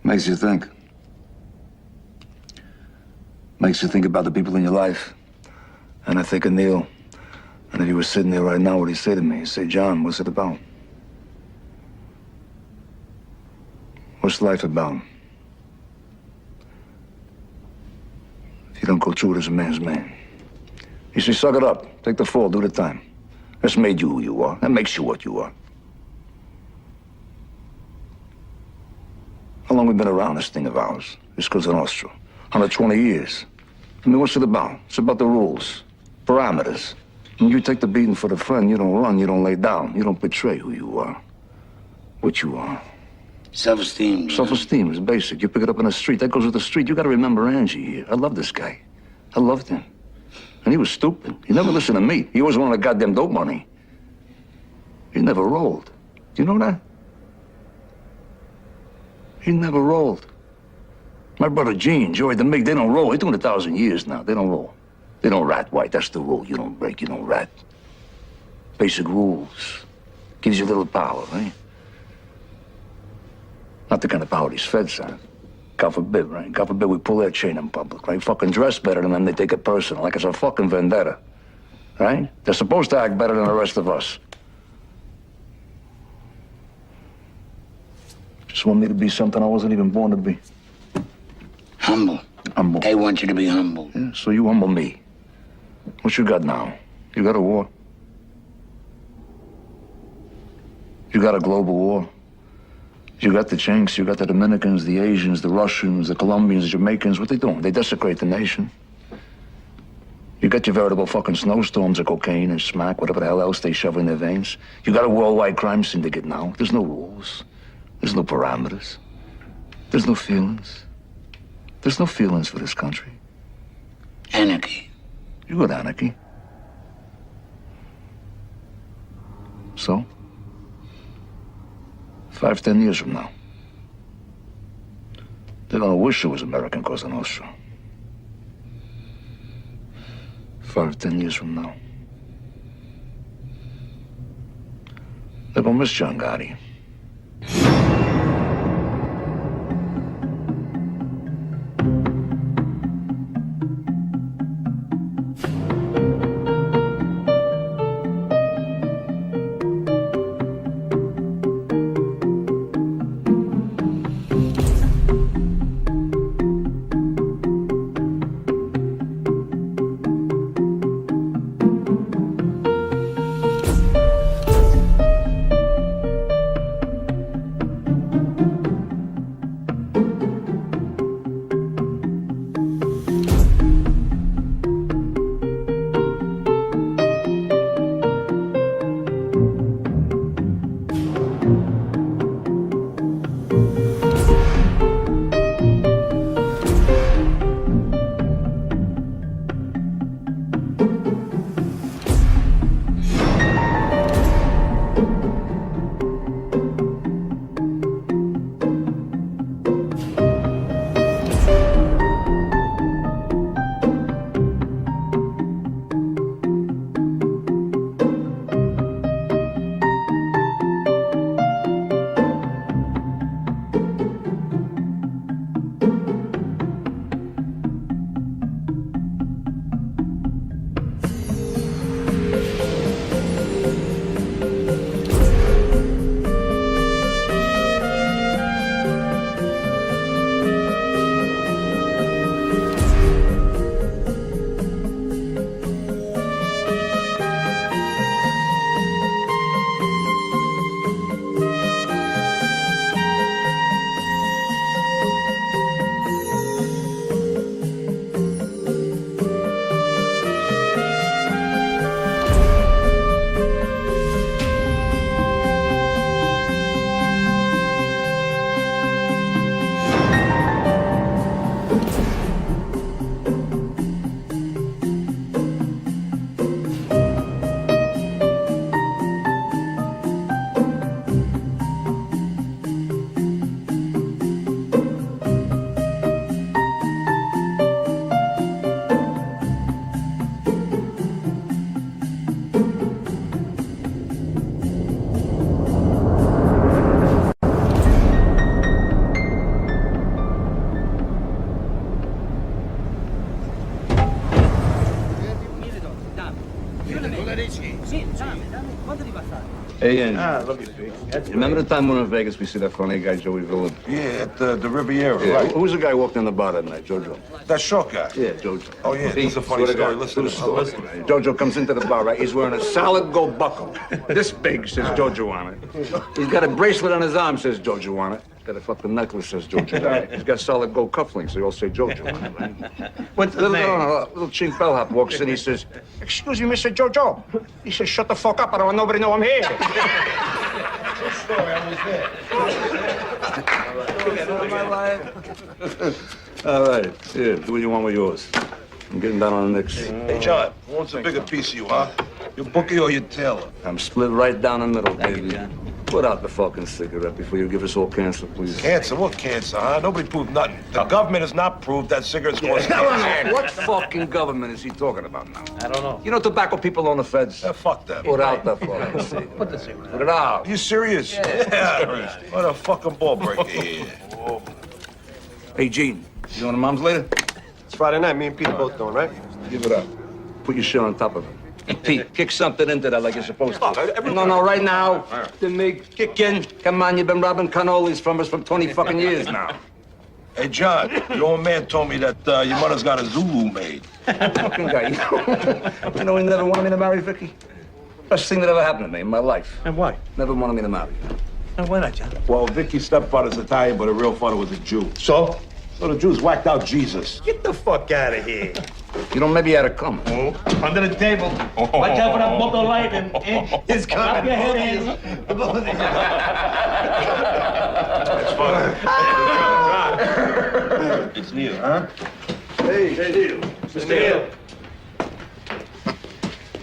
Makes you think. Makes you think about the people in your life. And I think of Neil. And if he was sitting there right now, what he'd say to me? He'd say, John, what's it about? What's life about? If you don't go through it as a man's man. You say, suck it up. Take the fall, do the time. That's made you who you are. That makes you what you are. How long have we been around this thing of ours? This Cosa Nostra. 120 years. I mean, what's it about? It's about the rules, parameters. When you take the beating for the friend, you don't run, you don't lay down, you don't betray who you are, what you are. Self-esteem. Self-esteem is basic. You pick it up in the street. That goes with the street. You got to remember Angie here. I love this guy. I loved him. And he was stupid. He never listened to me. He always wanted goddamn dope money. He never rolled. Do you know that? He never rolled. My brother Gene, Joey, the Mig, they don't roll. They're doing 1,000 years now. They don't roll. They don't rat white. That's the rule. You don't break, you don't rat. Basic rules. Gives you a little power, right? Not the kind of power these feds have. God forbid, right? God forbid we pull their chain in public, right? Fucking dress better than them, they take it personal, like it's a fucking vendetta, right? They're supposed to act better than the rest of us. Just want me to be something I wasn't even born to be. Humble. Humble. They want you to be humble. Yeah, so you humble me. What you got now? You got a war. You got a global war. You got the Chinks, you got the Dominicans, the Asians, the Russians, the Colombians, the Jamaicans. What they doing? They desecrate the nation. You got your veritable fucking snowstorms of cocaine and smack, whatever the hell else they shove in their veins. You got a worldwide crime syndicate now. There's no rules. There's no parameters. There's no feelings. There's no feelings for this country. Anarchy. You got anarchy. So? 5, 10 years from now, they're gonna wish it was American Cosa Nostra. 5, 10 years from now, they're gonna miss John Gotti. Hey, Angie. Look at me. Remember the time we were in Vegas, we see that funny guy, Joey Villan? Yeah, at the Riviera, Yeah. right? Who was the guy who walked in the bar that night, Jojo? That short guy. Yeah, Jojo. Oh, yeah, this is a funny Swear to story. God, Listen to true this. story. Jojo comes into the bar, right? He's wearing a solid gold buckle. This big, says Jojo on it. He's got a bracelet on his arm, says Jojo on it. He's got a fucking necklace, says Jojo on it. He's got solid gold cufflinks, they all say Jojo on it, right? What's the name? Little chink bellhop walks in, he says, "Excuse me, Mr. Jojo." He says, "Shut the fuck up, I don't want nobody to know I'm here." All right, here, do what you want with yours. I'm getting down on the Knicks. Hey, John, who wants a bigger piece of you, huh? Your bookie or your tailor? I'm split right down the middle, baby. Put out the fucking cigarette before you give us all cancer, please. Cancer? What cancer, huh? Nobody proved nothing. The government has not proved that cigarettes cause cancer. What fucking government is he talking about now? I don't know. You know tobacco people own the feds? Yeah, fuck that. Put out the fucking cigarette. Put the cigarette. Put it out. You serious? Yeah. What a fucking ball breaker here. Hey, Gene, you going to Mom's later? It's Friday night. Me and Pete are both going, right? Give it up. Put your shit on top of it. And Pete, kick something into that like you're supposed to. No, right now. Then me, kick in. Come on, you've been robbing cannolis from us for 20 fucking years now. Hey, John, your old man told me that your mother's got a Zulu maid. Fucking guy, you know he never wanted me to marry Vicky? Best thing that ever happened to me in my life. And why? Never wanted me to marry. And why not, John? Well, Vicky's stepfather's Italian, but her real father was a Jew. So? So the Jews whacked out Jesus. Get the fuck out of here. You know, maybe you had to come. Under the table. Watch out for that bottle light and it's coming. Your head is. That's funny. It's Neil, huh? Hey, Neil. Mr. Neil.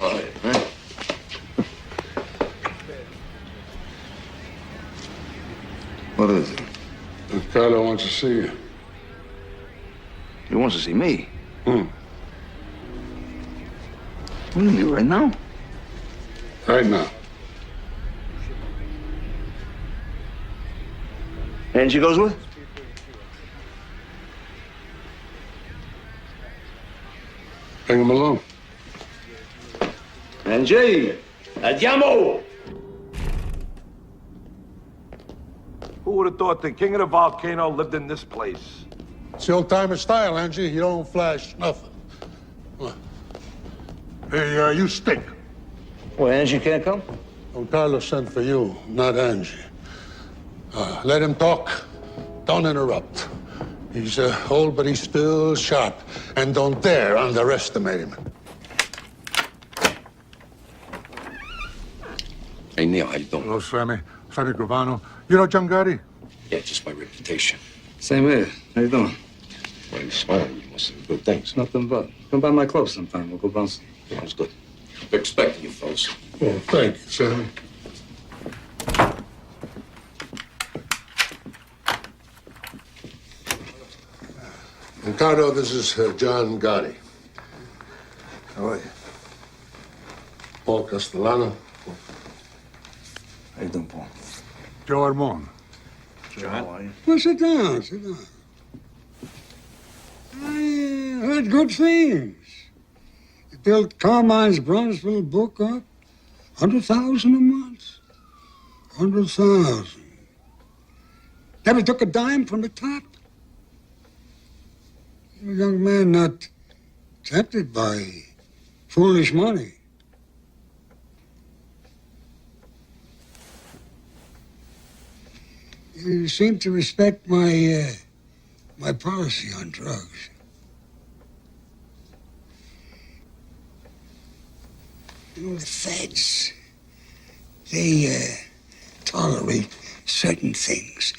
All right, man. What is it? Carlo wants to see you. He wants to see me. Hmm. What do you mean, right now? Right now. Angie goes with? Bring him along. Angie! Andiamo! Who would have thought the king of the volcano lived in this place? It's the old-timer style, Angie. You don't flash nothing. What? Hey, you stink. Well, Angie can't come? Don Carlos sent for you, not Angie. Let him talk. Don't interrupt. He's old, but he's still sharp. And don't dare underestimate him. Hey, Neil, how you doing? Hello, Sammy. Sammy Gravano. You know John Gotti? Yeah, just my reputation. Same here. How you doing? Well, you smiling. You must have good things. Nothing but. Come by my club sometime. We'll go bounce. Sounds good. We're expecting you, fellas. Oh, thank you, Sammy. Ricardo, this is John Gotti. How are you? Paul Castellano. How you doing, Paul? Joe Armon. John? How are you? Well, sit down, sit down. I heard good things. You built Carmine's Bronzeville book up. 100,000 a month. 100,000. Never took a dime from the top. You're a young man not tempted by foolish money. You seem to respect my policy on drugs. You know, the feds, they tolerate certain things.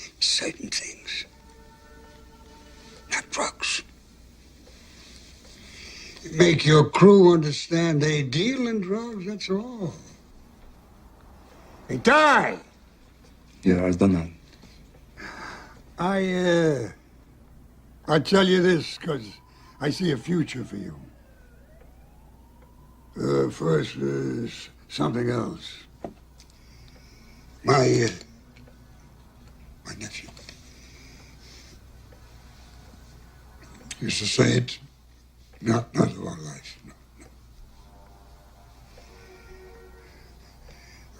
Not drugs. You make your crew understand they deal in drugs, that's all. They die. Yeah, I've done that. I tell you this because I see a future for you. First, something else. My nephew used to say it, not of our life,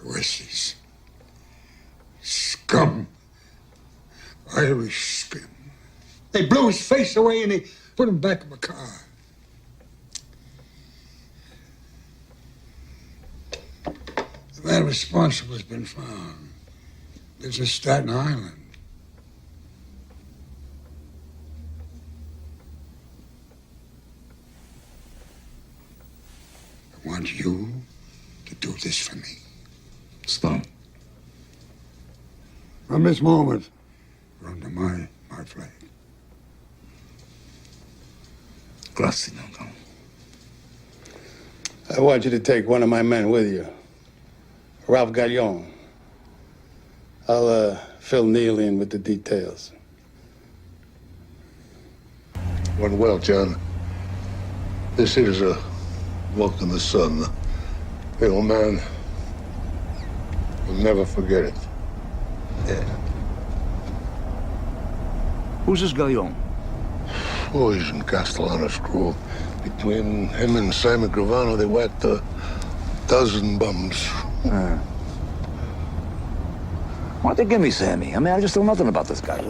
no. Wussies. Scum. Irish scum. They blew his face away and they put him back in my car. The man responsible has been found. Lives in Staten Island. I want you to do this for me. Stone. From this moment, you're under my flag. Grazie, Uncle. I want you to take one of my men with you. Ralph Gallon. I'll fill Neil in with the details. Went well, John. This is a walk in the sun. The old man will never forget it. Yeah. Who's this Gallon? Oh, he's in Castellano's crew. Between him and Simon Gravano, they whacked a dozen bums. Why don't they give me Sammy? I mean, I just know nothing about this guy. I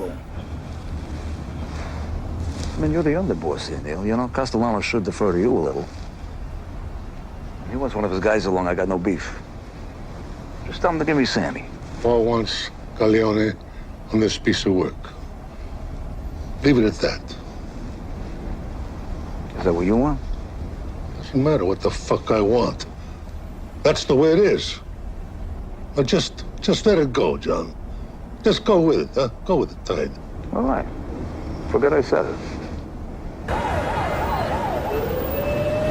mean, you're the underboss here, Neil. You know, Castellano should defer to you a little. He wants one of his guys along. I got no beef. Just tell him to give me Sammy. Paul wants Galleone on this piece of work. Leave it at that. Is that what you want? Doesn't matter what the fuck I want. That's the way it is. But just let it go, John. Just go with it, huh? Go with the tide. All right. Forget I said it.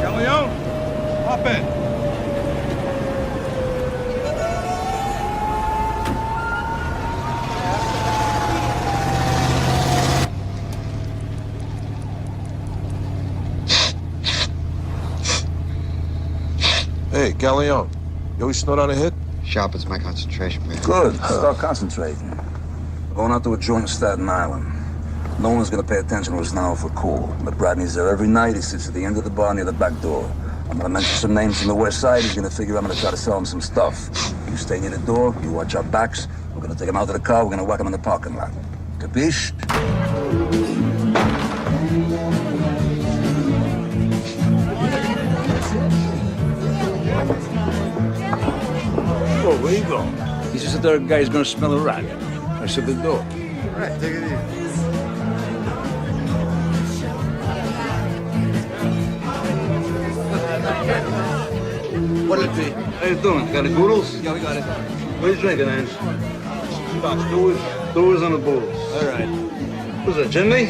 Galleon, hop in. Hey, Galleon, you always snort on a hit? Sharpens my concentration, man. Good. Start concentrating. Going out to a joint in Staten Island. No one's gonna pay attention to us now if we're cool. But Bradley's there every night. He sits at the end of the bar near the back door. I'm gonna mention some names from the west side. He's gonna figure I'm gonna try to sell him some stuff. You stay near the door. You watch our backs. We're gonna take him out to the car. We're gonna whack him in the parking lot. Capiche? Oh, where you going? He's just a third guy. He's gonna smell a rat. I said the door. All right, take it easy. What'll it be? How you doing? Got the boodles? Yeah, we got it. What are you drinking, Ange? Doers on the boodles. All right. Who's that, Jimmy?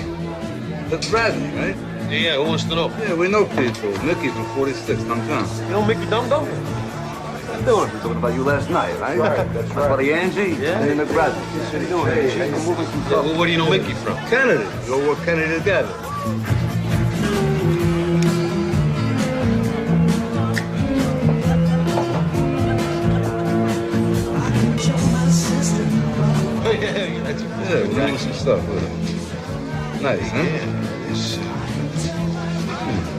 That's Bradley, right? Yeah, who wants to know? Yeah, we know people. Mickey from 46, downtown. You know Mickey Dum Dum? What you doing? We're talking about you last night, right? That's right. Buddy Angie? Yeah. And then Bradley. What are you doing? Hey, I'm moving some stuff. Well, where do you know Mickey from? Kennedy. Go work Kennedy together. Yeah, we're doing some stuff with him. Nice, huh?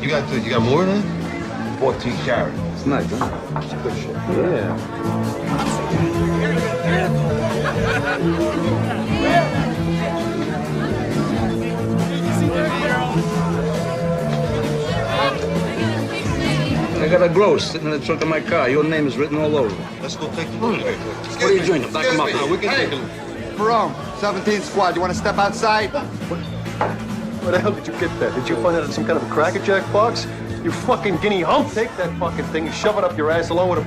You got more than that? 14 carat. It's nice, huh? It's good shit. Yeah. I got a gross sitting in the trunk of my car. Your name is written all over it. Let's go take a look. What are you drinking? Back him up. We can take a look. Jerome, 17th squad, you want to step outside? Where the hell did you get that? Did you find it in some kind of a Cracker Jack box? You fucking guinea hump! Take that fucking thing and shove it up your ass along with a...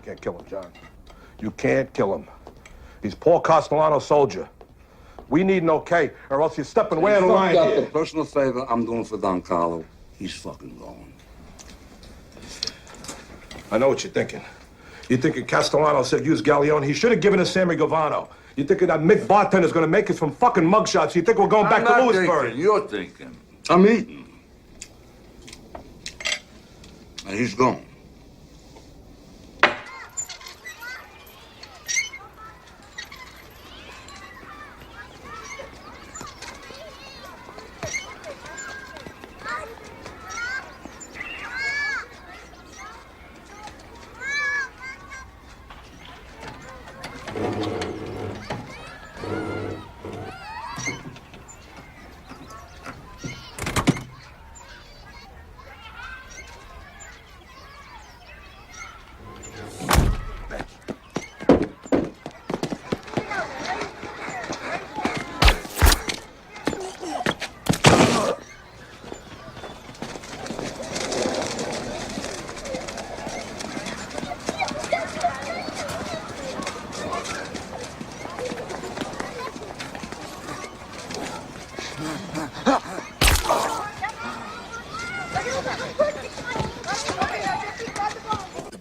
Can't kill him, John. You can't kill him. He's Paul Castellano's soldier. We need an okay, or else you're stepping way out of line Got here. the personal favor I'm doing for Don Carlo. He's fucking gone. I know what you're thinking. You're thinking Castellano said use Galleon. He should have given us Sammy Gavano. You're thinking that Mick Bartender's gonna make us from fucking mugshots. You think we're going back to Lewisburg? You're thinking. I'm eating. And he's gone.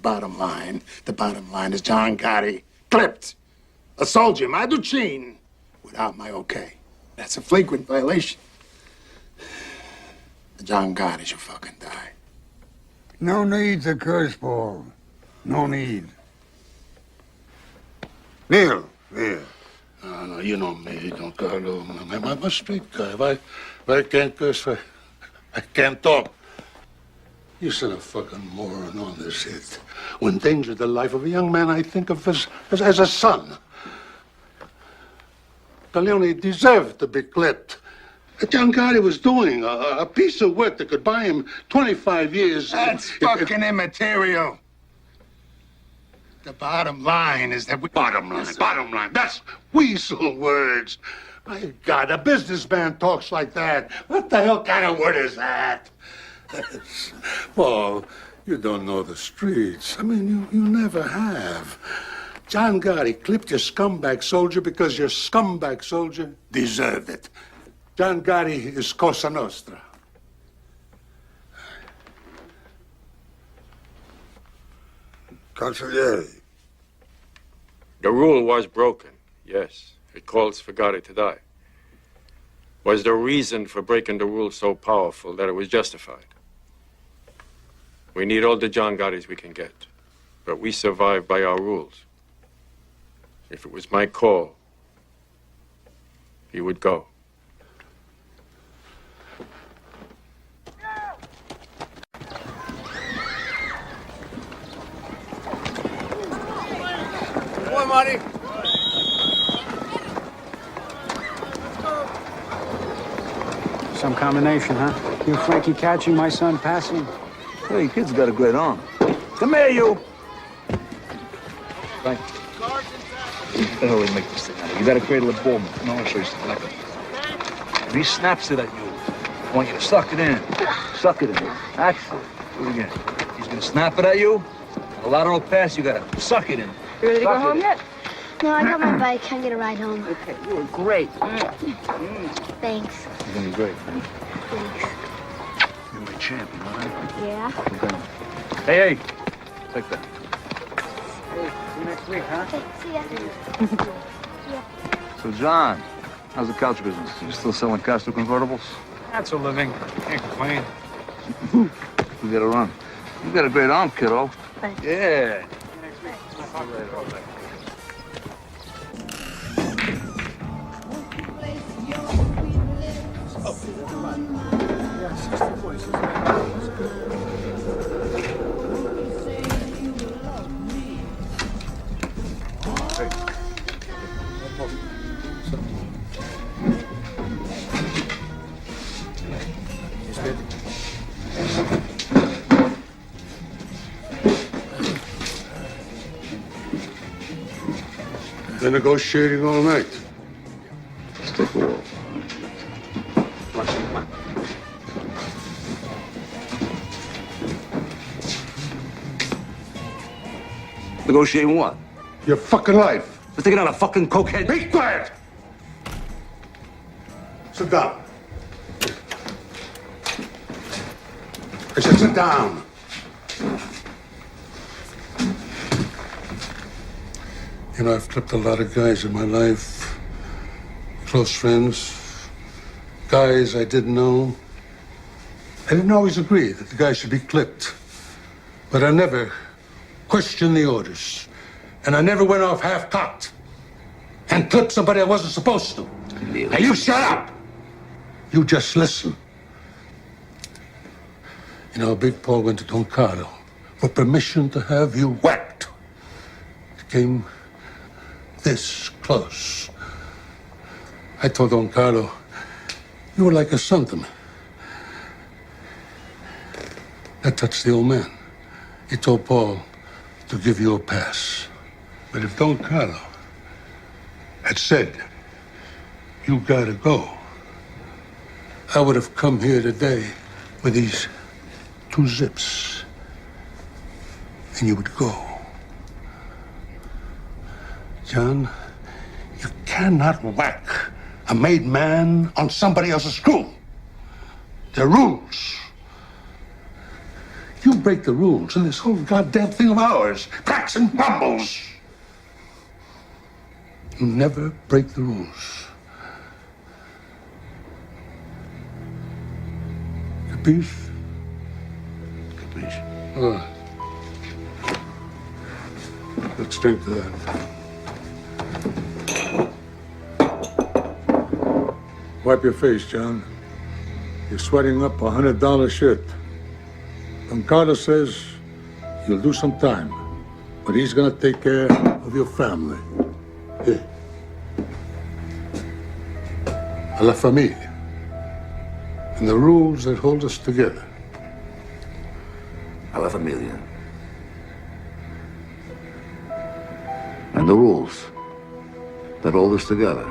bottom line is John Gotti clipped a soldier, Maduchin, without my okay. That's a flagrant violation. John Gotti should fucking die. No need to curse, Paul. No need. Neil. No, you know me, Don Carlo. I'm a street guy. If I can't curse, I can't talk. You sent a fucking moron on this hit. Who endangered the life of a young man I think of as a son. Galeone deserved to be clipped. John Gotti was doing a piece of work that could buy him 25 years. That's fucking immaterial. The bottom line is that Bottom line. That's weasel words. My God, a businessman talks like that. What the hell kind of word is that? Paul, you don't know the streets. I mean, you never have. John Gotti clipped your scumbag soldier because your scumbag soldier deserved it. John Gotti is Cosa Nostra. Consigliere. The rule was broken, yes. It calls for Gotti to die. Was the reason for breaking the rule so powerful that it was justified? We need all the John Gottis we can get, but we survive by our rules. If it was my call, he would go. Boy, Marty. Some combination, huh? You Frankie catching my son passing? Hey, kid's got a great arm. Come here, you. Frank. What the hell do we make this thing out of? You gotta cradle a bull. No, I'll show you something like it. If he snaps it at you, I want you to suck it in. Suck it in. That's it. Do it again. He's gonna snap it at you. A lot will pass. You gotta suck it in. You ready to go home yet? No, I got my bike. Can't get a ride home. Okay, you were great. Thanks. You're gonna be great. Thanks. You're my champion, all right? Yeah? Okay. Hey, take that. Hey, see you next week, huh? Okay, see ya. So, John, how's the couch business? You still selling Castro convertibles? That's a living. Can't complain. We gotta run. You got a great arm, kiddo. Thanks. Yeah. Been negotiating all night. Let's take a walk. Negotiating what? Your fucking life. We're taking out a fucking cokehead. Be quiet! Sit down. I said sit down. You know, I've clipped a lot of guys in my life. Close friends. Guys I didn't know. I didn't always agree that the guy should be clipped. But I never questioned the orders. And I never went off half-cocked and clipped somebody I wasn't supposed to. Now you shut up! You just listen. You know, Big Paul went to Don Carlo for permission to have you whacked. It came this close. I told Don Carlo, you were like a son to me. That touched the old man. He told Paul to give you a pass. But if Don Carlo had said, you gotta go, I would have come here today with these 2 zips, and you would go. John, you cannot whack a made man on somebody else's crew. There are rules. You break the rules in this whole goddamn thing of ours. Cracks and bumbles. You never break the rules. Capiche? Capiche. All right. Let's drink to that. Wipe your face, John. You're sweating up $100 shit. Don Carlos says you'll do some time, but he's gonna take care of your family. Here. A la familia. And the rules that hold us together. A la familia. And the rules that hold us together.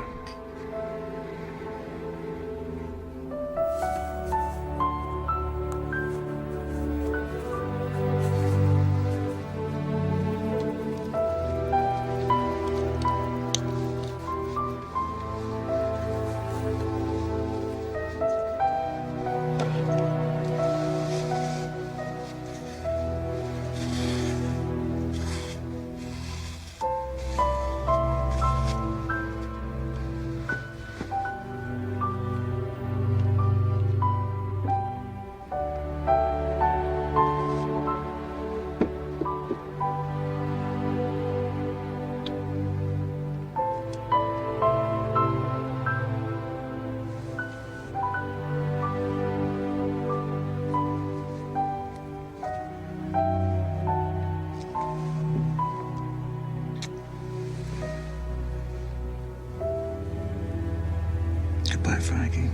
Goodbye, Frankie.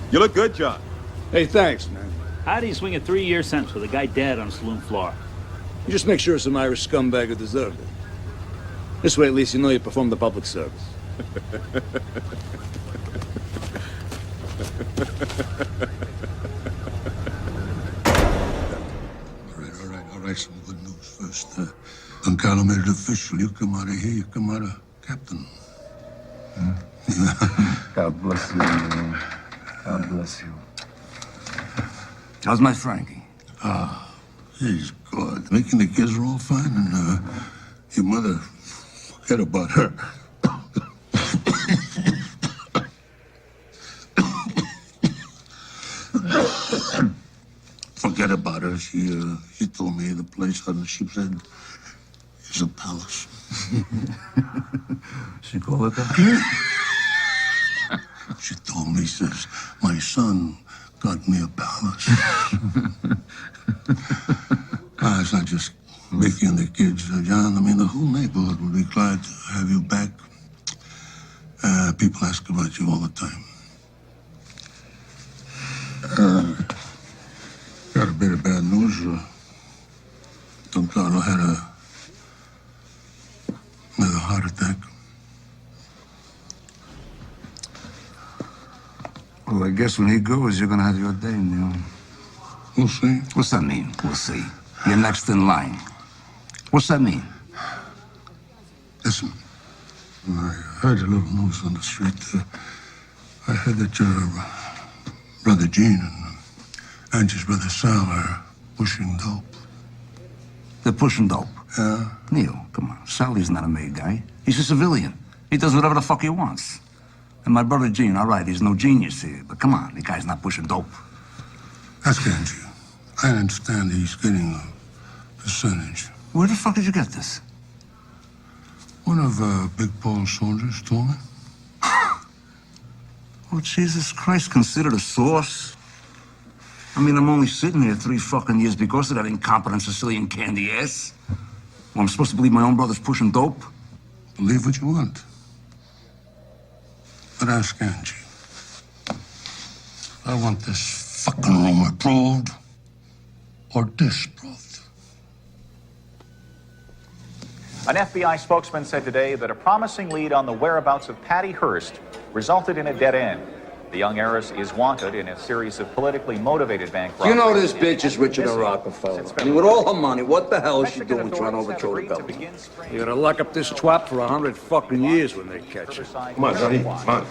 You look good, John. Hey, thanks, man. How do you swing a 3-year sentence with a guy dead on a saloon floor? You just make sure some Irish scumbag who deserved it. This way, at least, you know you performed the public service. All right, some good news first. Don Carlo made it official. You come out of here, you come out of captain. God bless you. God bless you. How's my Frankie? He's good. Making the kids are all fine, and your mother, forget about her. Forget about her. She told me the place on the Sheep's Head is a palace. She called it that? She told me, says, my son got me a palace. It's not just Mickey and the kids, John. I mean, the whole neighborhood will be glad to have you back. People ask about you all the time. Got a bit of bad news. Don Carlo had another heart attack. Well, I guess when he goes, you're gonna have your day, Neil. We'll see. What's that mean? We'll see. You're next in line. What's that mean? Listen, I heard a little news on the street. I heard that your brother Gene and Angie's brother Sal are pushing dope. They're pushing dope. Yeah? Neil, come on. Sally's not a made guy. He's a civilian. He does whatever the fuck he wants. And my brother Gene, all right, he's no genius here, but come on, the guy's not pushing dope. Ask Angie. I understand he's getting a percentage. Where the fuck did you get this? One of Big Paul's soldiers told me. Oh, Jesus Christ, considered a source? I mean, I'm only sitting here 3 fucking years because of that incompetent Sicilian candy ass. Well, I'm supposed to believe my own brother's pushing dope? Believe what you want. But ask Angie. I want this fucking room approved or disproved. An FBI spokesman said today that a promising lead on the whereabouts of Patty Hearst resulted in a dead end. The young heiress is wanted in a series of politically motivated bank You robberies. know this bitch is richer than Rockefeller. I mean, with all her money, what the hell is she doing trying to overthrow the government? You gotta lock up this twat for 100 fucking years when they catch her. Come on, Johnny. Come on.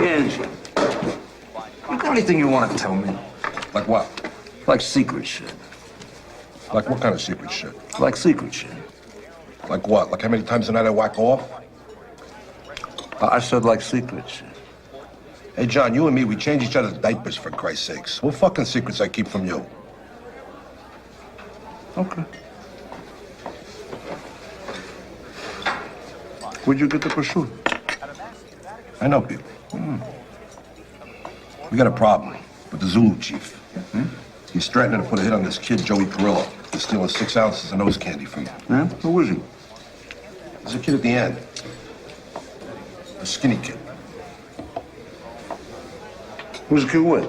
Angie, you got anything you want to tell me? Like what? Like secret shit. Like what kind of secret shit? Like secret shit. Like what? Like how many times a night I whack off? I said like secret shit. Hey, John, you and me, we change each other's diapers, for Christ's sakes. What fucking secrets I keep from you? Okay. Where'd you get the pursuit? I know people. We got a problem with the Zulu chief. He's threatening to put a hit on this kid, Joey Perillo. He's stealing 6 ounces of nose candy from him. Yeah? Who is he? There's a kid at the end. A skinny kid. Who's the kid with?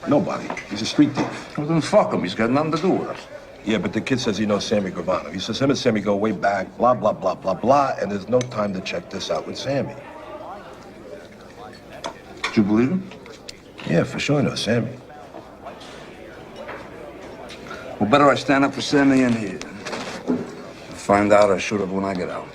Nobody. He's a street thief. Well, then fuck him. He's got nothing to do with us. Yeah, but the kid says he knows Sammy Gravano. He says him and Sammy go way back, blah, blah, blah, blah, blah, and there's no time to check this out with Sammy. Did you believe him? Yeah, for sure I know Sammy. Well, better I stand up for Sammy in here. Find out I shoot up when I get out.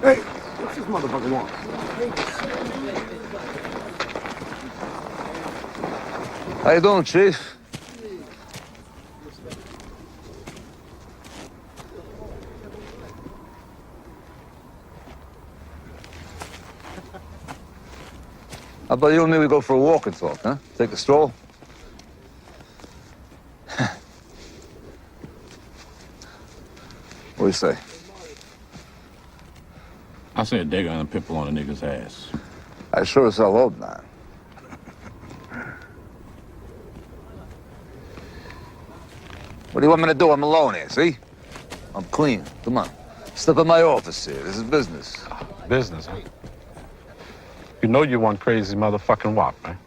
Hey, what's this motherfucker want? How you doing, Chief? How about you and me, we go for a walk and talk, huh? Take a stroll? What do you say? I said they're gonna pimple on a nigga's ass. I sure as hell hope not. What do you want me to do? I'm alone here, see? I'm clean. Come on. Step in my office here. This is business. Business, huh? You know you want crazy motherfucking wop, man.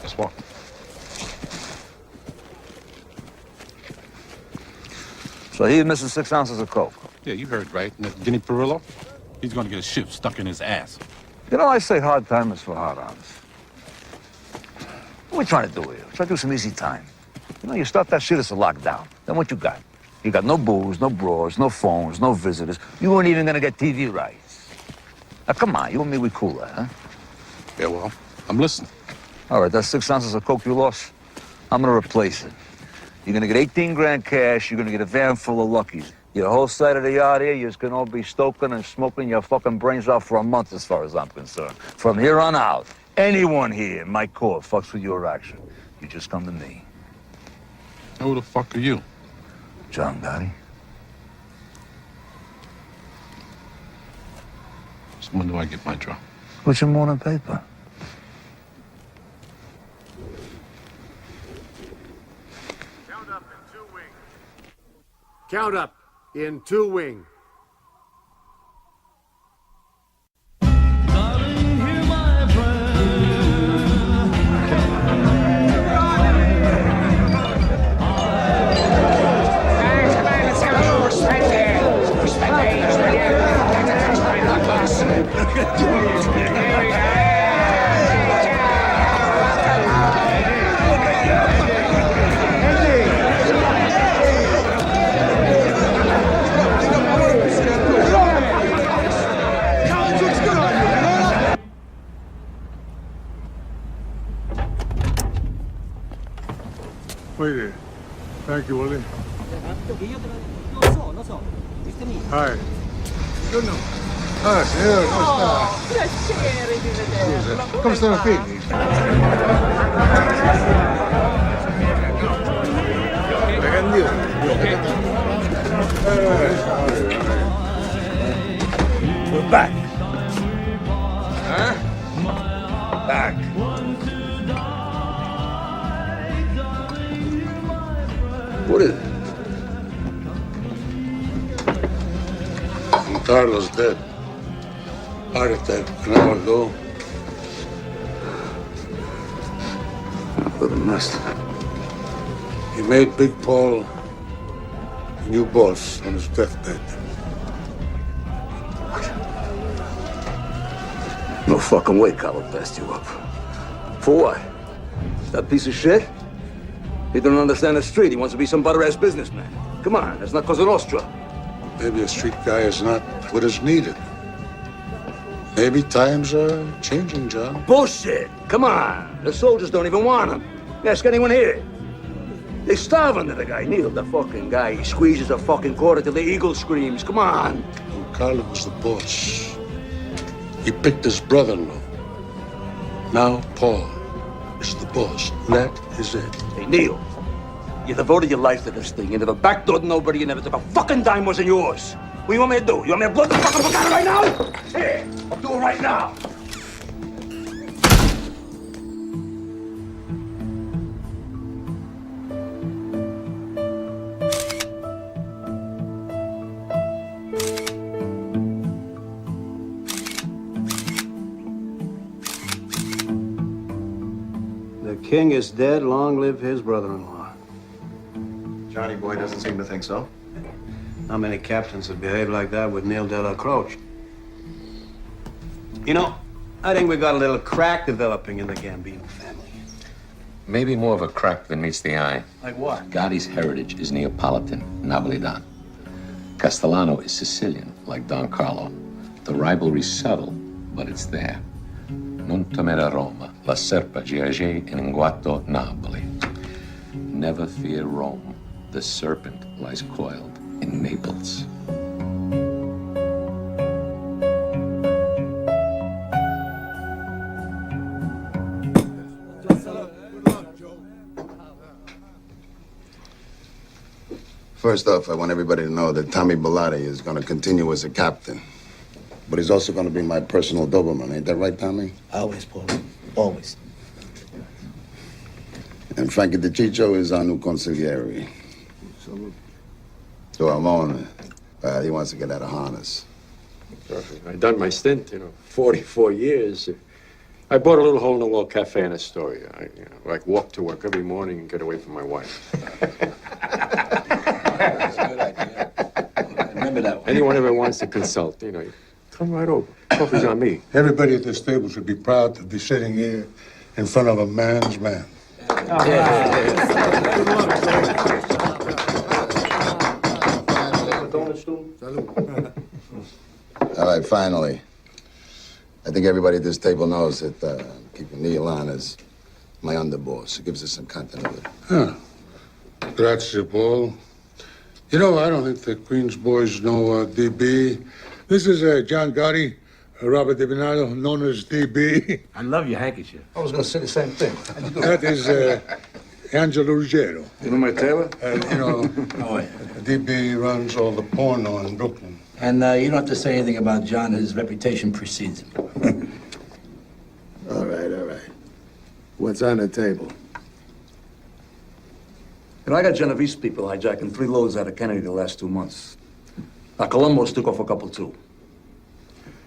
Let's walk. So he's missing 6 ounces of coke. Yeah, you heard right. And that Guinea Perillo, he's gonna get a ship stuck in his ass. You know, I say hard timers for hard-ons. What are we trying to do here? Try to do some easy time. You know, you start that shit, it's a lockdown. Then what you got? You got no booze, no bras, no phones, no visitors. You weren't even gonna get TV rights. Now, come on, you and me, we cooler, huh? Yeah, well, I'm listening. All right, that's 6 ounces of coke you lost. I'm gonna replace it. You're gonna get 18 grand cash. You're gonna get a van full of Luckies. Your whole side of the yard here, you're just gonna all be stoking and smoking your fucking brains out for a month, as far as I'm concerned. From here on out, anyone here in my court fucks with your action. You just come to me. Who the fuck are you? John Gotti. So when do I get my drop? What's your morning paper? Count up in 2 wing. Wait there. Thank you, Willie. Hi. Buongiorno. Ah, signore, come sta? Piacere di vederla. Scusa, come stanno i figli? We're back. Huh? Back. What is it? Carlos dead. Heart attack an hour ago. Little mess. He made Big Paul a new boss on his deathbed. No fucking way Carlo passed you up. For what? That piece of shit? He don't understand the street. He wants to be some butter-ass businessman. Come on, that's not Cosa Nostra. Maybe a street guy is not what is needed. Maybe times are changing, John. Bullshit! Come on! The soldiers don't even want him. Ask anyone here. They starve under the guy. Neil, the fucking guy. He squeezes a fucking quarter till the eagle screams. Come on! Well, Carlo was the boss. He picked his brother-in-law. Now Paul is the boss. That is it. Hey, Neil. You devoted your life to this thing. You never backdoored nobody. You never took a fucking dime wasn't yours. What do you want me to do? You want me to blow the fucking book out right now? Here, I'll do it right now. The king is dead. Long live his brother-in-law. Johnny boy doesn't seem to think so. Not many captains would behave like that with Neil de la Croce. You know, I think we got a little crack developing in the Gambino family. Maybe more of a crack than meets the eye. Like what? Gotti's heritage is Neapolitan, Napolitan. Castellano is Sicilian, like Don Carlo. The rivalry's subtle, but it's there. Non temere Roma, la serpa giace in guato Napoli. Never fear Rome. The serpent lies coiled in Naples. First off, I want everybody to know that Tommy Bilotti is going to continue as a captain. But he's also going to be my personal Doberman. Ain't that right, Tommy? Always, Paul. Always. And Frankie DeCiccio is our new consigliere. So Ramon, he wants to get out of harness. Perfect. I done my stint, 44 years. I bought a little hole-in-the-wall cafe in Astoria. I walk to work every morning and get away from my wife. That's a good idea. Remember that one. Anyone ever wants to consult, you come right over. Coffee's on me. Everybody at this table should be proud to be sitting here in front of a man's man. All right, finally. I think everybody at this table knows that keeping Neil on as my underboss. It gives us some continuity. Huh. Grazie, Paul. You know, I don't think the Queen's boys know DB. This is John Gotti, Robert DiBernardo, known as DB. I love your handkerchief. I was going to say the same thing. That is Angelo Ruggiero. You know my tailor? DB runs all the porno in Brooklyn. And you don't have to say anything about John. His reputation precedes him. All right. What's on the table? I got Genovese people hijacking 3 loads out of Kennedy the last 2 months. Now, Colombo's took off a couple, too.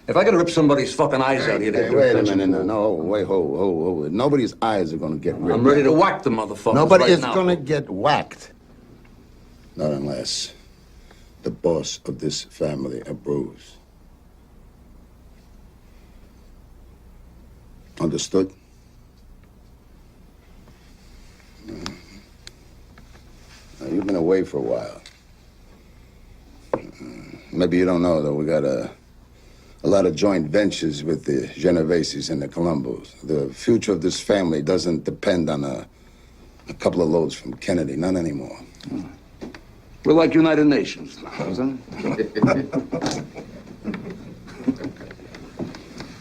If I gotta rip somebody's fucking eyes out here... Hey, wait a minute. No, wait, hold. Nobody's eyes are gonna get ripped. I'm ready to whack the motherfuckers Nobody right is now. gonna get whacked. Not unless the boss of this family approves. Understood? Now, you've been away for a while. Maybe you don't know, though, we got a lot of joint ventures with the Genoveses and the Colombos. The future of this family doesn't depend on a couple of loads from Kennedy. Not anymore. We're like United Nations now, isn't it?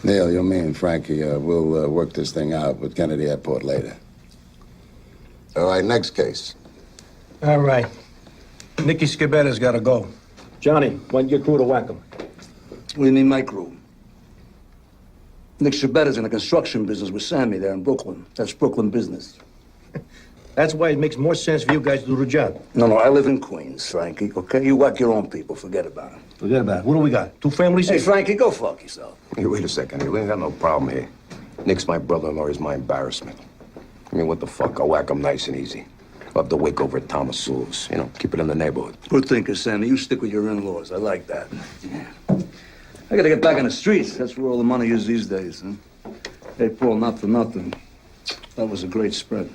Neil, you, me, and Frankie, we'll work this thing out with Kennedy Airport later. All right, next case. All right. Nicky Scabetta's got to go. Johnny, when you get through to whack him? What do you mean, my crew? Nick Shabetta's in the construction business with Sammy there in Brooklyn. That's Brooklyn business. That's why it makes more sense for you guys to do the job. No, I live in Queens, Frankie, okay? You whack your own people. Forget about it. Forget about it. What do we got? 2 families? Hey, Frankie, go fuck yourself. Hey, wait a second. Hey, we ain't got no problem here. Nick's my brother-in-law. He's my embarrassment. I mean, what the fuck? I'll whack him nice and easy. I'll have to wake over at Thomas Sewell's. You know, keep it in the neighborhood. Good thinking, Sammy. You stick with your in-laws. I like that. Yeah. I gotta get back on the streets. That's where all the money is these days, huh? Hey, Paul, not for nothing. That was a great spread.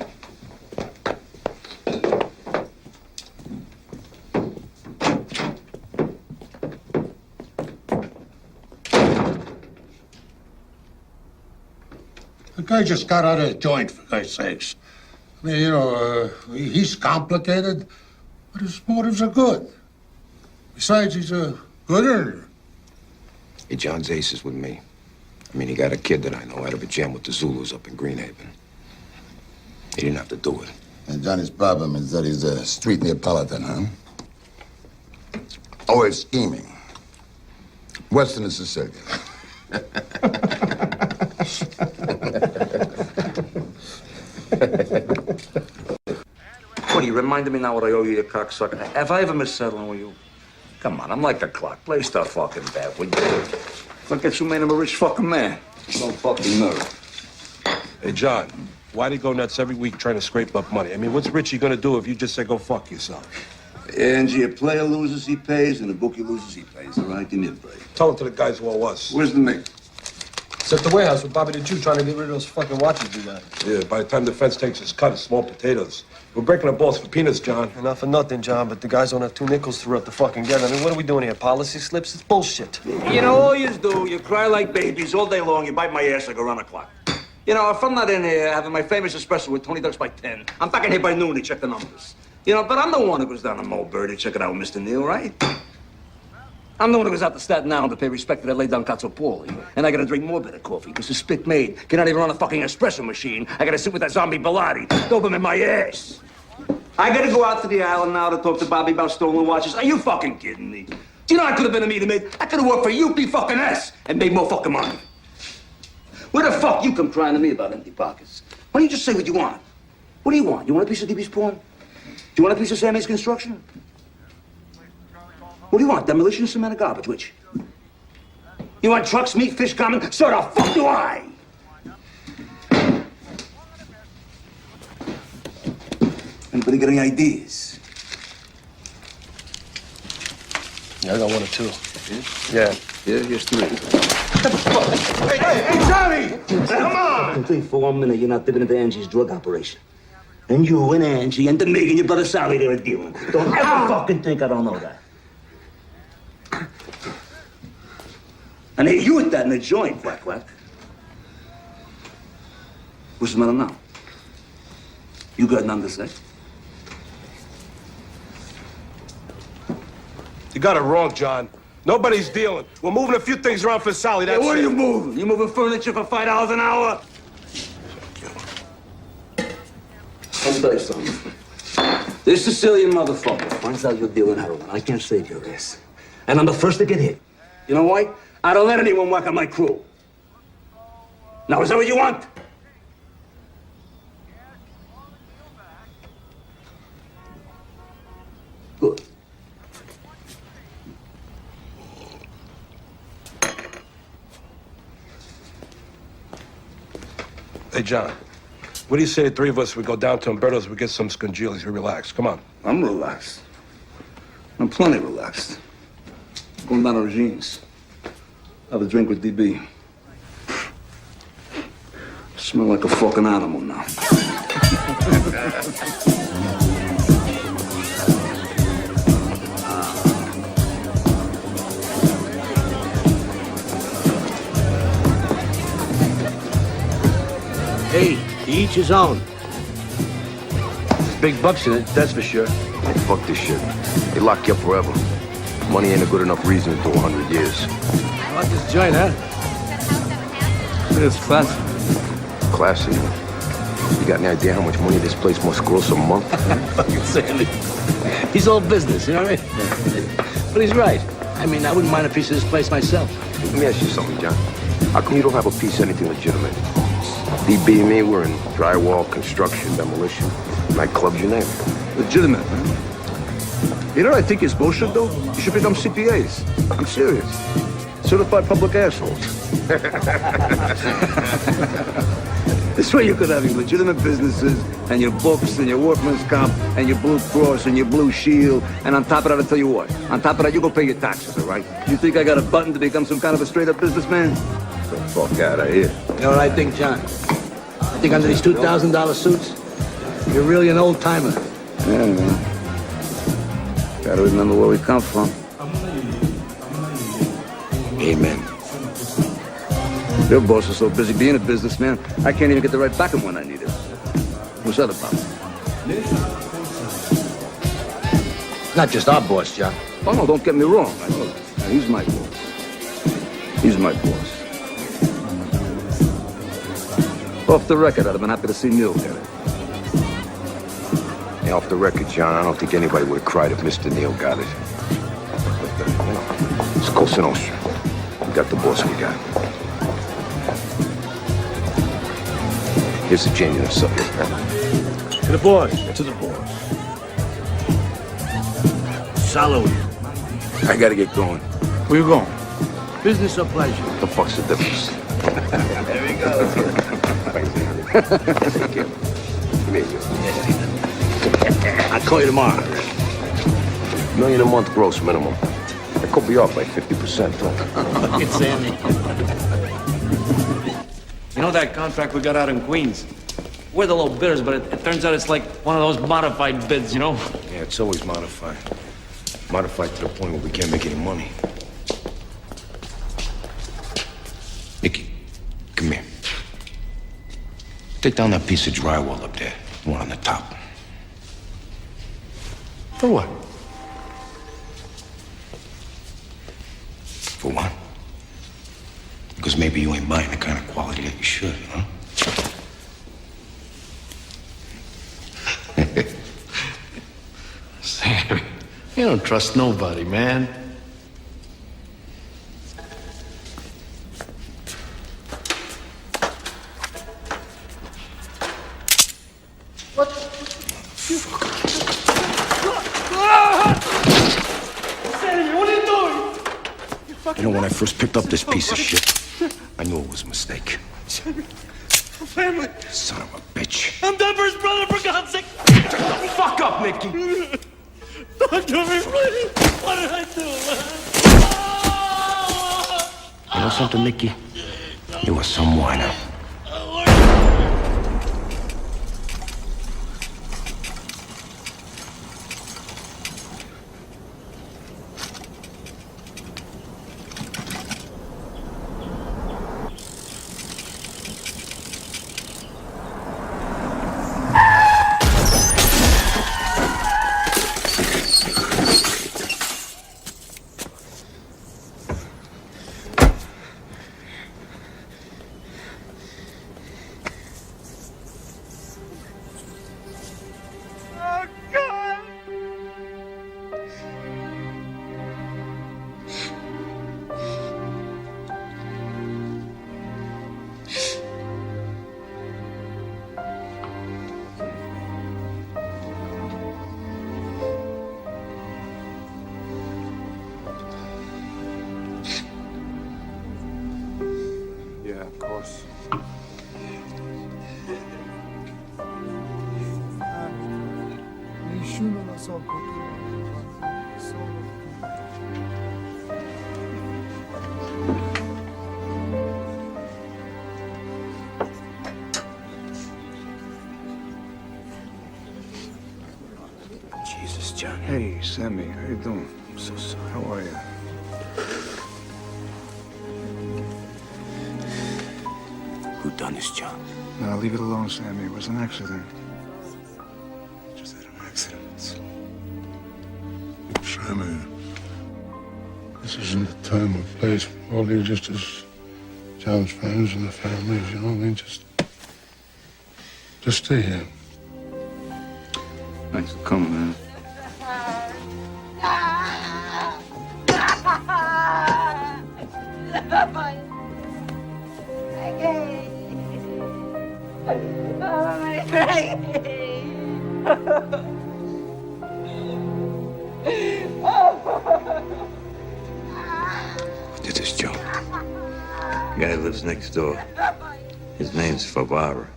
The guy just got out of the joint, for God's sakes. I mean, you know, he's complicated, but his motives are good. Besides, he's a good earner. Hey, John's ace is with me. I mean, he got a kid that I know out of a jam with the Zulus up in Greenhaven. He didn't have to do it. And Johnny's problem is that he's a street Neapolitan, huh? Oh, it's scheming. Western and Sicilian. What, you reminded me now what I owe you, you cocksucker. Have I ever missed settling with you? Come on, I'm like the clock. Play stuff fucking bad, would you? Look at you made him a rich fucking man. Don't fucking nerve. Hey, John, why do you go nuts every week trying to scrape up money? I mean, what's Richie gonna do if you just say go fuck yourself? Angie, a player loses, he pays, and a bookie loses, he pays. All right, give me a break. Tell it to the guys who owe us. Where's the mate? It's at the warehouse with Bobby the Jew trying to get rid of those fucking watches we got. Yeah, by the time the fence takes its cut, it's small potatoes. We're breaking the balls for peanuts, John. Not for nothing, John, but the guys don't have 2 nickels to rub the fucking get. I mean, what are we doing here? Policy slips? It's bullshit. You know, all you do, you cry like babies all day long, you bite my ass like around the clock. You know, if I'm not in here having my famous espresso with Tony Ducks by 10, I'm back in here by noon to check the numbers. You know, but I'm the one who goes down to Mulberry to check it out with Mr. Neal, right? I'm the one who goes out to Staten Island to pay respect to that laid-down Cazzopoli. And I gotta drink more bitter coffee, because the spit maid cannot even run a fucking espresso machine. I gotta sit with that zombie Bilotti, dope him in my ass. I gotta go out to the island now to talk to Bobby about stolen watches. Are you fucking kidding me? Do you know I could have been a meter maid? I could have worked for UP and made more fucking money. Where the fuck you come crying to me about empty pockets? Why don't you just say what you want? What do you want? You want a piece of DB's pawn? Do you want a piece of Sammy's construction? What do you want? Demolition or cement or garbage? Which? You want trucks, meat, fish, common? So the fuck do I? Anybody got any ideas? Yeah, I got 1 or 2. Yeah, here's 3. Hey, Johnny! Come on! Don't think for 1 minute you're not dipping into Angie's drug operation. And you and Angie and the Mig and your brother Sally, they're dealing. Don't ever fucking think I don't know that. And hey, you with that in the joint, quack, quack. What's the matter now? You got nothing to say? You got it wrong, John. Nobody's dealing. We're moving a few things around for Sally, that's What are it. you moving? You moving furniture for $5 an hour? Let me tell you something. This Sicilian motherfucker finds out you're dealing heroin. I can't save your ass. And I'm the first to get hit. You know why? I don't let anyone whack on my crew. Now, is that what you want? Good. Hey, John, what do you say the 3 of us, we go down to Umberto's, we get some scongilis, we relax. Come on. I'm relaxed. I'm plenty relaxed. Going down to Regine's. Have a drink with DB. Smell like a fucking animal now. Hey, to each his own. Big bucks in it, that's for sure. Hey, fuck this shit. They lock you up forever. Money ain't a good enough reason to do 100 years. I like this joint, huh? It's classy. Classy. You got any idea how much money this place must gross a month? Fucking Sammy. He's all business, you know what I mean? But he's right. I mean, I wouldn't mind a piece of this place myself. Let me ask you something, John. How come you don't have a piece of anything legitimate? DB and me, we're in drywall, construction, demolition, nightclubs, you name it. Legitimate, man. You know what I think is bullshit, though? You should become CPAs. I'm serious. Certified public assholes. This way you could have your legitimate businesses and your books and your workman's comp and your Blue Cross and your Blue Shield. And on top of that, I'll tell you what. On top of that, you go pay your taxes, all right? You think I got a button to become some kind of a straight-up businessman? Get the fuck out of here. You know what I think, John? I think under these $2,000 suits, you're really an old-timer. Yeah, man. Gotta remember where we come from. Amen. Your boss is so busy being a businessman, I can't even get the right back him when I need it. What's that about? Not just our boss, John. Oh, no, don't get me wrong. I know that. Now, he's my boss. He's my boss. Off the record, I'd have been happy to see Neil get it. Yeah, off the record, John, I don't think anybody would have cried if Mr. Neal got it. But, it's Cosa Nostra. We got the boss we got. Here's the changing of subject, man. To the boss. To the boss. Salud. I gotta get going. Where you going? Business or pleasure? What the fuck's the difference? There we go. Take care. Come here, I'll call you tomorrow. $1 million a month gross minimum. That could be off by 50%, though. It's Sammy. You know that contract we got out in Queens? We're the low bidders, but it turns out it's like one of those modified bids, you know? Yeah, it's always modified. Modified to the point where we can't make any money. Nicky, come here. Take down that piece of drywall up there. The one on the top. For what? For what? Because maybe you ain't buying the kind of quality that you should, huh? Sammy, you don't trust nobody, man. You know, when I first picked up this piece of shit, I knew it was a mistake. Family. Son of a bitch. I'm Deborah's brother, for God's sake. Shut the fuck up, Nicky. Don't do me, please. What did I do, man? You know something, Nicky? You are some whiner. Yeah, of course. Jesus, John. Hey, Sammy, how you doing? I'm so sorry. How are you? Who done this, John? No, leave it alone, Sammy. It was an accident. Just had an accident. Sammy, this isn't the time or place for all you just as John's friends and the families, you know what I mean? Just stay here. Thanks for coming, man. Bye-bye. What did this, Joe? The guy lives next door. His name's Favara.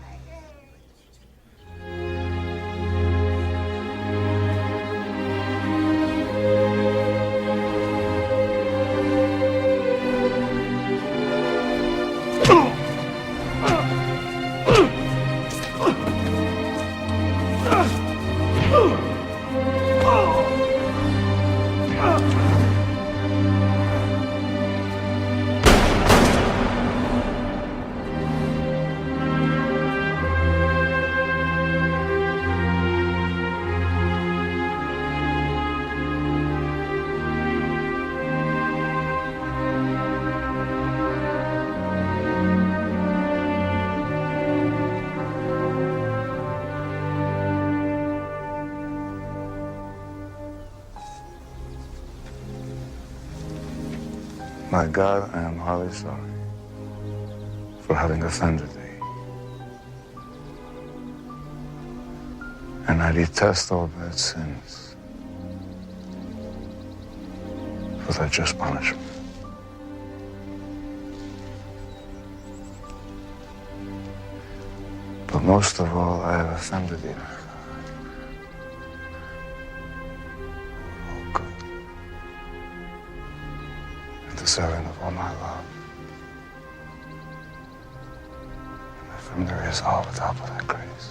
My God, I am highly sorry for having offended thee. And I detest all bad sins for their just punishment. But most of all, I have offended thee, my God. Oh, good. And deserving of all my love. And from there is all without but thy grace.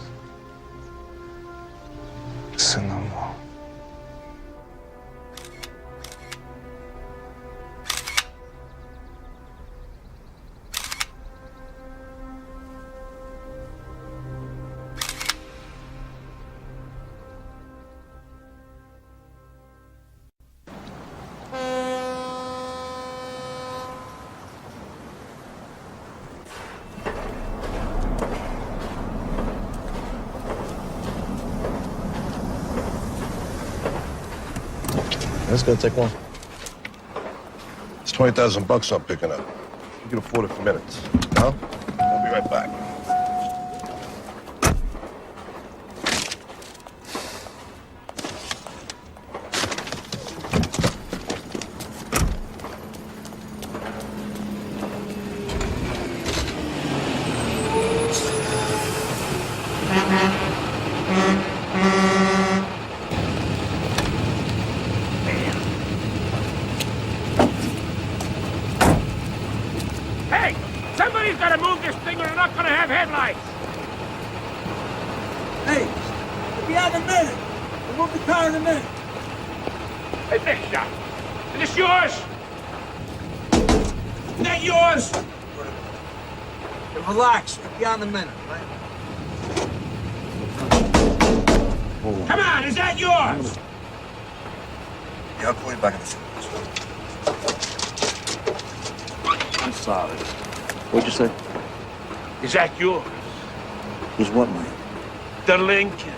Sin no more. That's gonna take one. It's $20,000 I'm picking up. You can afford it for minutes. Huh? I'll be right back. Hey! Somebody's gotta move this thing or we're not gonna have headlights! Hey, we'll be out in a minute. We'll move the car in a minute. Hey, big shot. Is this yours? Is that yours? Hey, relax. We'll be out in a minute, right? Come on, is that yours? Yeah, I'll call you back in a second. I'm sorry. What'd you say? Is that yours? Is what, Mike? The Lincoln.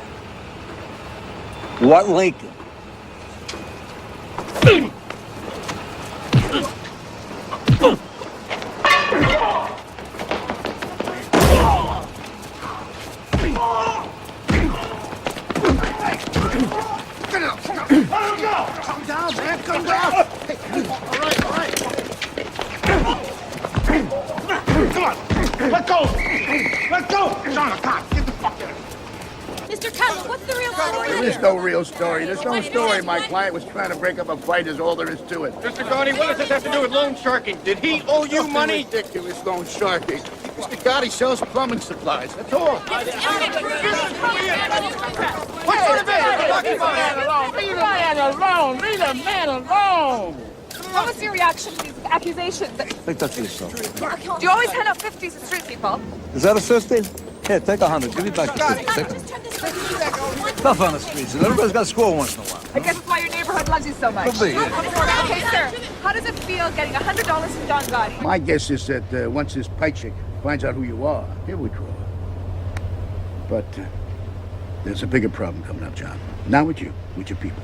What Lincoln? Come down, man, come down! All right. Come on, let go! Let go! John, a cop, get the fuck out of here! Mr. Cutler, what's the real story? There is no real story. There's no story. My client was trying to break up a fight, is all there is to it. Mr. Gotti, what does this have to do with loan sharking? Did he owe you money? Ridiculous loan sharking. Mr. Gotti sells plumbing supplies. That's all. What sort of Leave the man alone! Leave the man alone! Leave the man alone! What was your reaction to these accusations? Take that for yourself. Do you always hand out 50s to street people? Is that a 50? Here, take 100. Give me back the 50. Take it. Tough on the streets. Everybody's got to score once in a while. I guess that's why your neighborhood loves you so much. Could be, yeah. Okay, sir. How does it feel getting $100 from Don Gotti? My guess is that once this pie chick finds out who you are, he'll withdraw. But there's a bigger problem coming up, John. Not with you, with your people.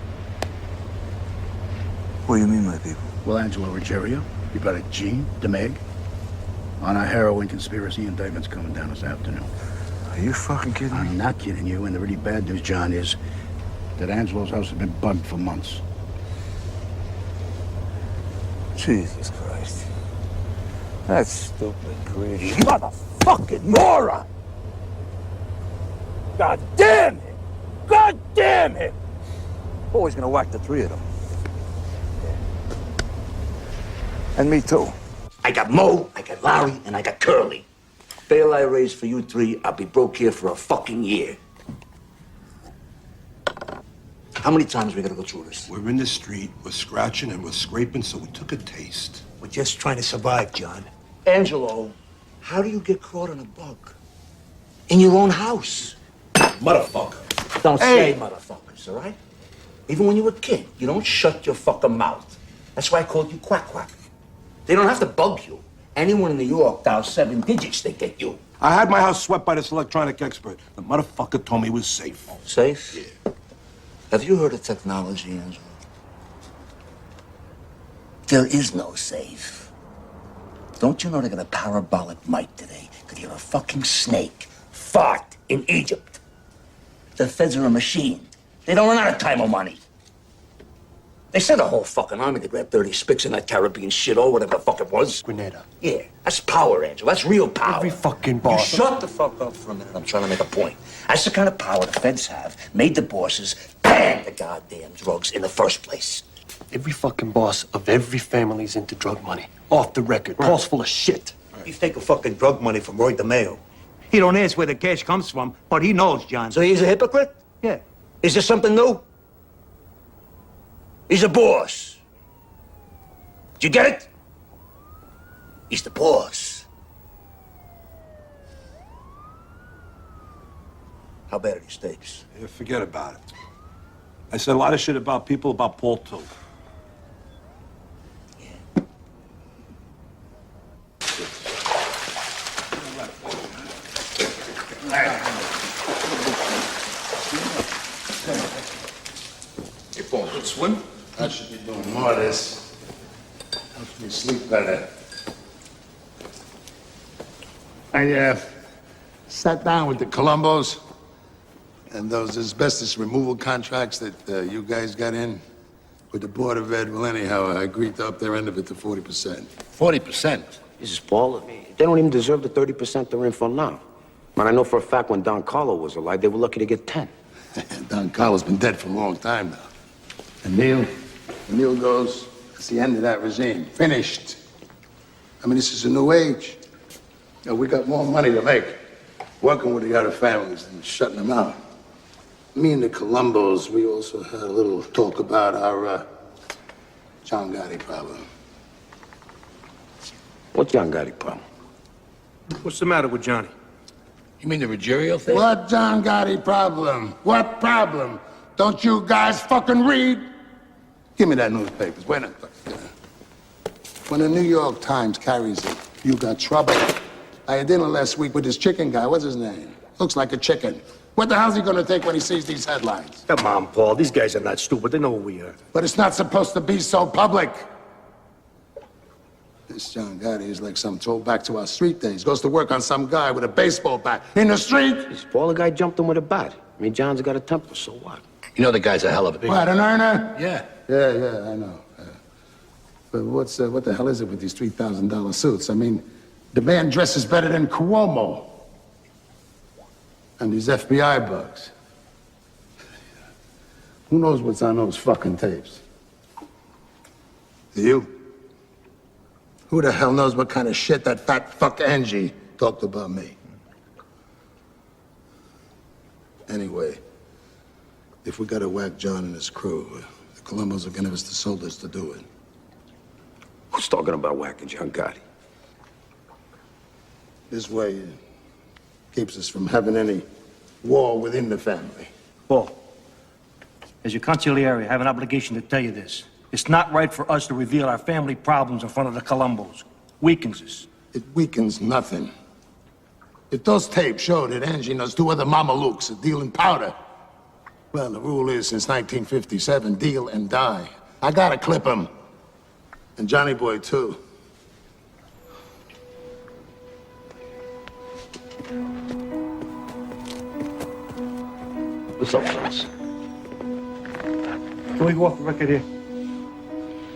What do you mean, my people? Well, Angelo Ruggiero, You brother Gene, DeMeg, on a heroin conspiracy indictment's coming down this afternoon. Are you fucking kidding me? I'm not kidding you, and the really bad news, John, is that Angelo's house has been bugged for months. Jesus Christ. That stupid, greedy motherfucking moron! God damn him! God damn him! Always gonna whack the three of them. And me too. I got Mo, I got Larry, and I got Curly. Bail I raised for you three, I'll be broke here for a fucking year. How many times we gotta go through this? We're in the street, we're scratching and we're scraping, so we took a taste. We're just trying to survive, John. Angelo, how do you get caught on a bug? In your own house. Motherfucker. Don't say motherfuckers, all right? Even when you were a kid, you don't shut your fucking mouth. That's why I called you Quack Quack. They don't have to bug you. Anyone in New York dials 7 digits, they get you. I had my house swept by this electronic expert. The motherfucker told me it was safe. Safe? Yeah. Have you heard of technology, Angelo? There is no safe. Don't you know they got a parabolic mic today? Could hear a fucking snake fart in Egypt. The feds are a machine. They don't run out of time or money. They sent a whole fucking army to grab 30 spics in that Caribbean shit or whatever the fuck it was. Grenada. Yeah, that's power, Angelo. That's real power. Every fucking You boss. shut the fuck up for a minute. I'm trying to make a point. That's the kind of power the feds have. Made the bosses ban the goddamn drugs in the first place. Every fucking boss of every family's into drug money. Off the record. Paul's full of shit. He's taking fucking drug money from Roy DeMeo. He don't ask where the cash comes from, but he knows, John. So he's a hypocrite? Yeah. Is there something new? He's a boss. Did you get it? He's the boss. How bad are these tapes? Yeah, forget about it. I said a lot of shit about people, about Paul, too. Hey, Paul, good swim? I should be doing more of this. Helps me sleep better. I sat down with the Colombos and those asbestos removal contracts that you guys got in with the Board of Ed. Well, anyhow, I agreed to up their end of it to 40%. 40%? This is Paul. They don't even deserve the 30% they're in for now. Man, I know for a fact when Don Carlo was alive, they were lucky to get 10. Don Carlo's been dead for a long time now. And Neil goes, it's the end of that regime. Finished. I mean, this is a new age. You know, we got more money to make working with the other families than shutting them out. Me and the Colombos, we also had a little talk about our John Gotti problem. What John Gotti problem? What's the matter with Johnny? You mean the Ruggiero thing? What John Gotti problem? What problem? Don't you guys fucking read? Give me that newspaper. Wait a minute. When the New York Times carries it, you got trouble. I had dinner last week with this chicken guy. What's his name? Looks like a chicken. What the hell's he gonna think when he sees these headlines? Come on, Paul. These guys are not stupid. They know who we are. But it's not supposed to be so public. This John Gotti is like some throwback to our street days. Goes to work on some guy with a baseball bat in the street. Is Paul the guy jumped him with a bat? I mean, John's got a temper, so what? You know the guy's a hell of a big... What, an earner? Yeah. Yeah, I know. But what the hell is it with these $3,000 suits? I mean, the man dresses better than Cuomo. And these FBI bugs. Who knows what's on those fucking tapes? Do you? Who the hell knows what kind of shit that fat fuck Angie talked about me? Anyway, if we gotta whack John and his crew, the Colombos are gonna give us the soldiers to do it. Who's talking about whacking John Gotti? This way it keeps us from having any war within the family. Paul, as your consigliere, I have an obligation to tell you this. It's not right for us to reveal our family problems in front of the Colombos. Weakens us. It weakens nothing. If those tapes show that Angie knows two other Mamalukes are dealing powder, well, the rule is since 1957, deal and die. I gotta clip him. And Johnny Boy, too. What's up, fellas? Can we go off the record here?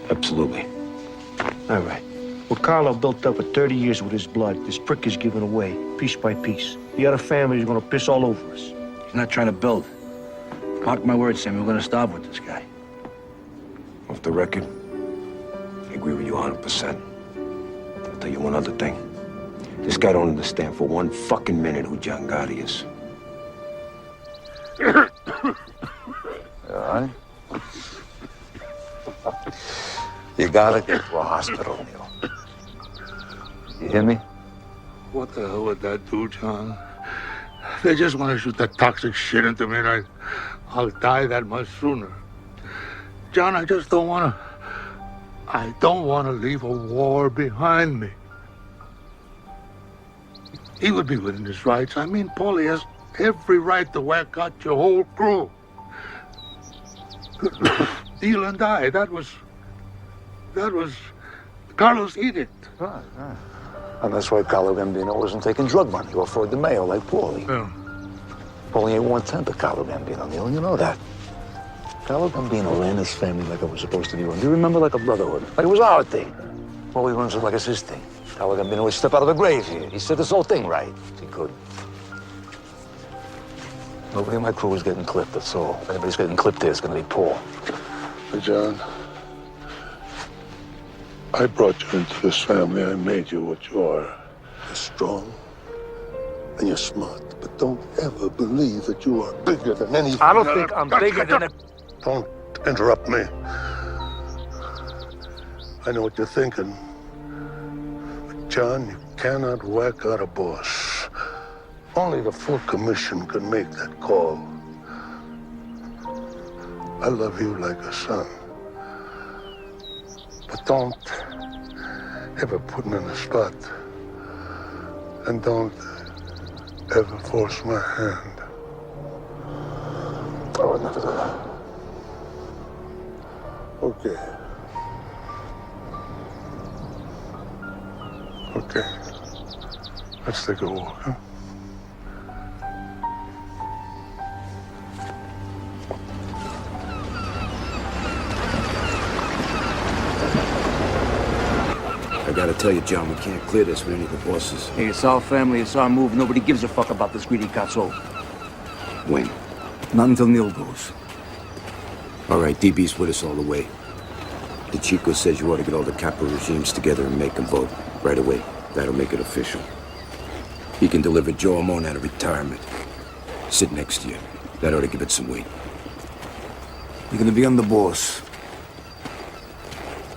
Absolutely. All right. What Carlo built up for 30 years with his blood, this prick is giving away, piece by piece. The other families are gonna piss all over us. He's not trying to build. Mark my words, Sammy, we're gonna stop with this guy. Off the record, I agree with you 100%. I'll tell you one other thing. This guy don't understand for one fucking minute who John Gotti is. All right? You gotta get to a hospital, Neil. You hear me? What the hell would that do, John? They just want to shoot that toxic shit into me, and I'll die that much sooner. John, I just don't want to... I don't want to leave a war behind me. He would be within his rights. I mean, Paulie has every right to whack out your whole crew. Deal and die. That was Carlos edict. Right. And that's why Carlo Gambino wasn't taking drug money or Floyd DeMayo like Paulie. Yeah. Paulie ain't one-tenth of Carlo Gambino, Neil, you know that. Carlo Gambino ran his family like it was supposed to be run. Do you remember, like a brotherhood? Like it was our thing. Paulie runs it like it's his thing. Carlo Gambino would step out of the grave here. He said this whole thing right. He could. Nobody in my crew is getting clipped, that's all. If anybody's getting clipped there, it's gonna be Paul. But John, I brought you into this family. I made you what you are. You're strong and you're smart, but don't ever believe that you are bigger than anything. I don't think I'm bigger than a... Don't interrupt me. I know what you're thinking. But John, you cannot whack out a boss. Only the full commission can make that call. I love you like a son. But don't ever put me in a spot. And don't ever force my hand. I would never do that. Okay. Okay. Let's take a walk, huh? I gotta tell you, John, we can't clear this with any of the bosses. Hey, it's our family, it's our move. Nobody gives a fuck about this greedy cazzo. When? Not until Neil goes. All right, DB's with us all the way. The Chico says you ought to get all the capital regimes together and make them vote right away. That'll make it official. He can deliver Joe Amon out of retirement. Sit next to you. That ought to give it some weight. You're gonna be on the boss.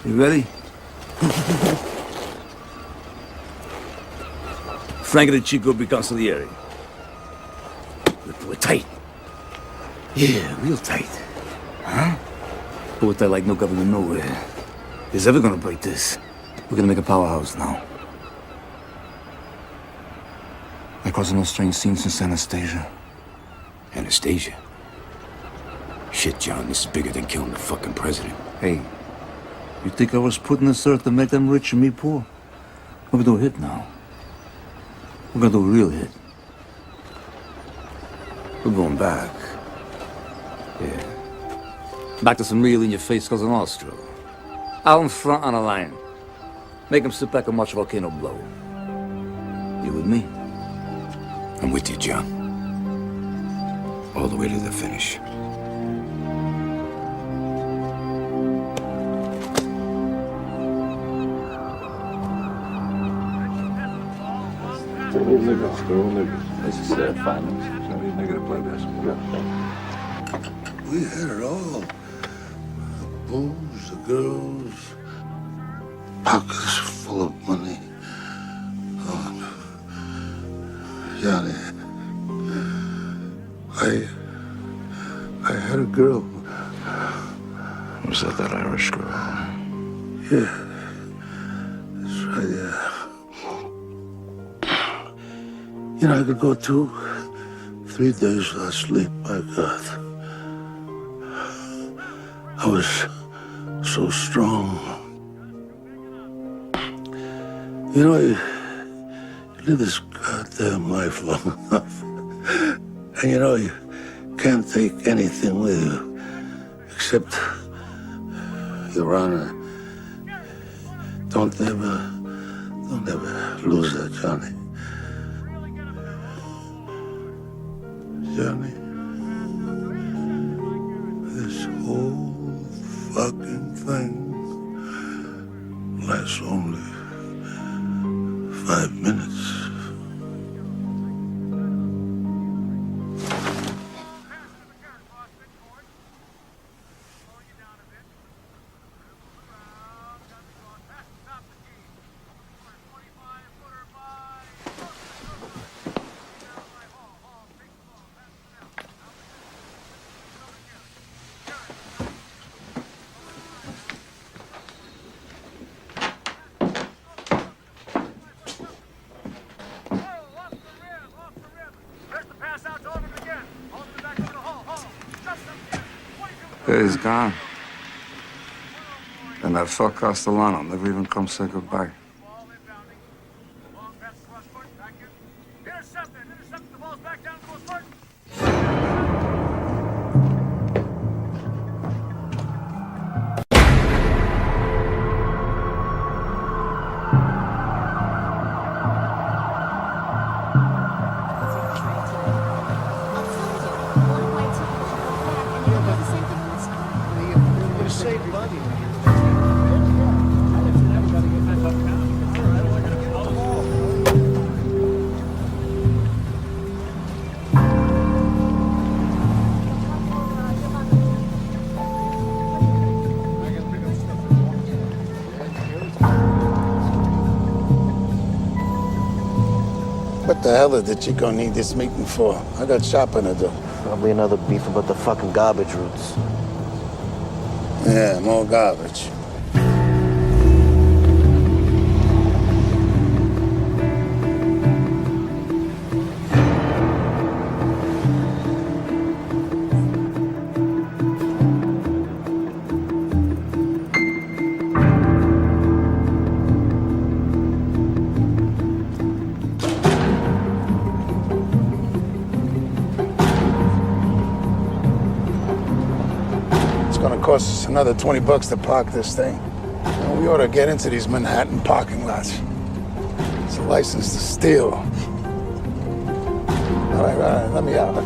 You ready? Frank and the Chico be consigliere. We're tight. Yeah, real tight. Huh? But with that like no government nowhere. Is ever gonna break this? We're gonna make a powerhouse now. Like causing no strange scenes since Anastasia. Anastasia? Shit, John, this is bigger than killing the fucking president. Hey, you think I was putting this earth to make them rich and me poor? We're gonna do a hit now. We're gonna do a real hit. We're going back. Yeah. Back to some real in-your-face Cousin Nostra. Out in front on a line. Make them sit back and watch a volcano blow. You with me? I'm with you, John. All the way to the finish. They're all niggas. This is finance. Somebody's nigga to play this. We had it all. The booze, the girls, pockets full of money. Oh, Johnny, I had a girl. Was that Irish girl? Yeah, that's right, yeah. You know, I could go 2-3 days without sleep, my God. I was so strong. You know, you live this goddamn life long enough. And you know, you can't take anything with you except your honor. Don't ever lose that, Johnny. Johnny, this whole fucking thing lasts only 5 minutes. Yeah, he's gone. And that fuck Castellano never even come say goodbye. What the hell did Chico need this meeting for? I got shopping to do. Probably another beef about the fucking garbage routes. Yeah, more garbage. Cost us another $20 to park this thing. And we ought to get into these Manhattan parking lots. It's a license to steal. All right, let me out.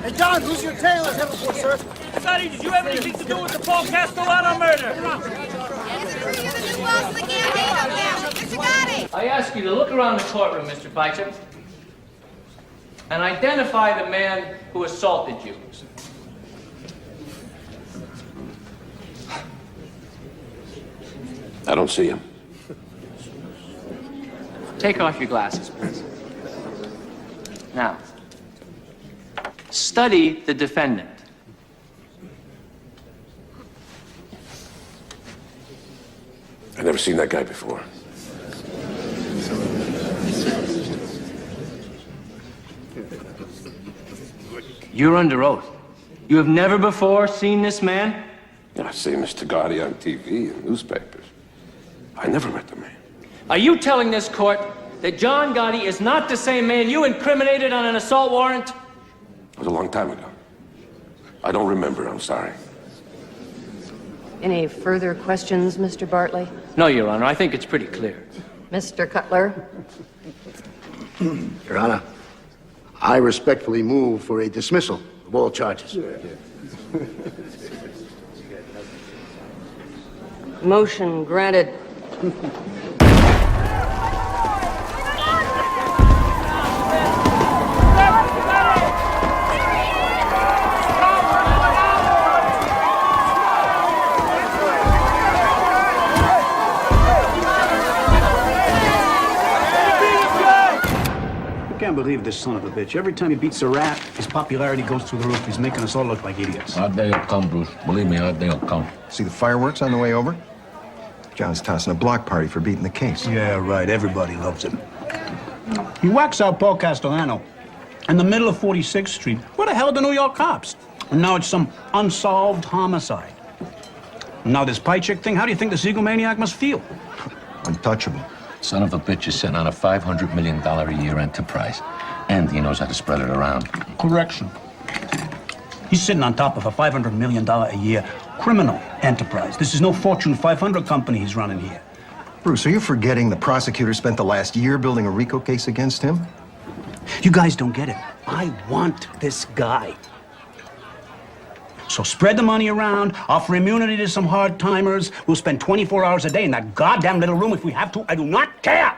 Hey, John, who's your tailor? Sir? Sonny, did you have anything to do with the Paul Castellano murder? I ask you to look around the courtroom, Mr. Bicep, and identify the man who assaulted you. I don't see him. Take off your glasses, please. Now, study the defendant. I've never seen that guy before. You're under oath. You have never before seen this man? Yeah, I've seen Mr. Gotti on TV and newspapers. I never met the man. Are you telling this court that John Gotti is not the same man you incriminated on an assault warrant? It was a long time ago. I don't remember, I'm sorry. Any further questions, Mr. Bartley? No, Your Honor, I think it's pretty clear. Mr. Cutler? Your Honor, I respectfully move for a dismissal of all charges. Motion granted. I can't believe this son of a bitch. Every time he beats a rat, his popularity goes through the roof. He's making us all look like idiots. Our day will come, Bruce. Believe me, our day will come. See the fireworks on the way over? John's tossing a block party for beating the case. Yeah, right. Everybody loves him. He whacks out Paul Castellano in the middle of 46th Street. Where the hell are the New York cops? And now it's some unsolved homicide. And now this pie chick thing, how do you think the egomaniac must feel? Untouchable. Son of a bitch is sitting on a $500 million a year enterprise. And he knows how to spread it around. Correction. He's sitting on top of a $500 million a year criminal enterprise. This is no Fortune 500 company he's running here. Bruce, are you forgetting the prosecutor spent the last year building a RICO case against him? You guys don't get it. I want this guy. So spread the money around, offer immunity to some hard-timers. We'll spend 24 hours a day in that goddamn little room if we have to. I do not care!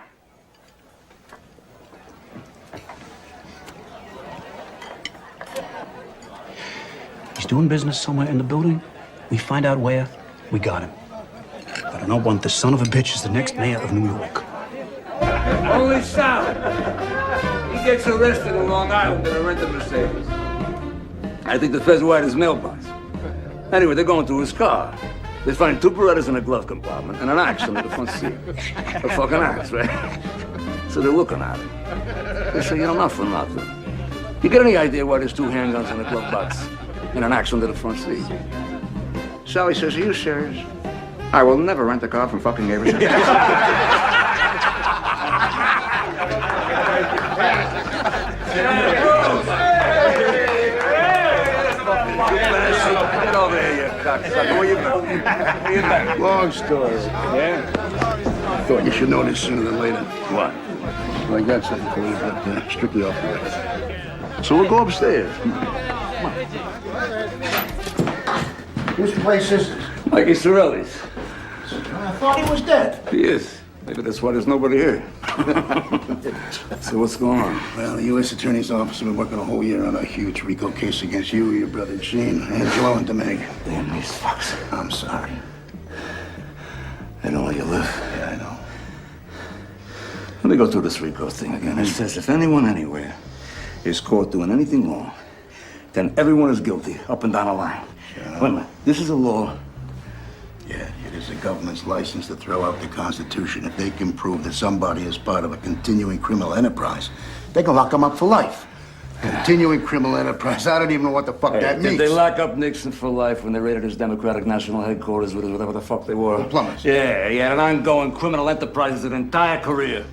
He's doing business somewhere in the building. We find out where, we got him. But I don't want the son of a bitch as the next mayor of New York. Holy Sal! He gets arrested in Long Island in a rented Mercedes. I think the feds wired his mailbox. Anyway, they're going through his car. They find two Berettas in a glove compartment and an axe under the front seat. A fucking axe, right? So they're looking at him. They say, you're not for nothing. You get any idea why there's two handguns in a glove box and an axe under the front seat? Sally says, are you serious? I will never rent a car from fucking Avery. Get over here, you cocksucker. Where you go? Where you back? Long story. Yeah? Thought you should know this sooner than later. What? Well, I got something for you, but strictly off the record. So we'll go upstairs. Whose place is this? Mikey Sorelli's. I thought he was dead. He is. Maybe that's why there's nobody here. So what's going on? Well, the U.S. Attorney's Office has been working a whole year on a huge RICO case against you, your brother Gene, and Joe and Demeg. Damn these fucks. I'm sorry. I know where you live. Yeah, I know. Let me go through this RICO thing again. It says if anyone anywhere is caught doing anything wrong, then everyone is guilty, up and down the line. Wait a minute. This is a law. Yeah, it is the government's license to throw out the Constitution. If they can prove that somebody is part of a continuing criminal enterprise, they can lock them up for life. Continuing criminal enterprise. I don't even know what the fuck that means. Did they lock up Nixon for life when they raided his Democratic National Headquarters with whatever the fuck they were? The plumbers. Yeah, an ongoing criminal enterprise an entire career.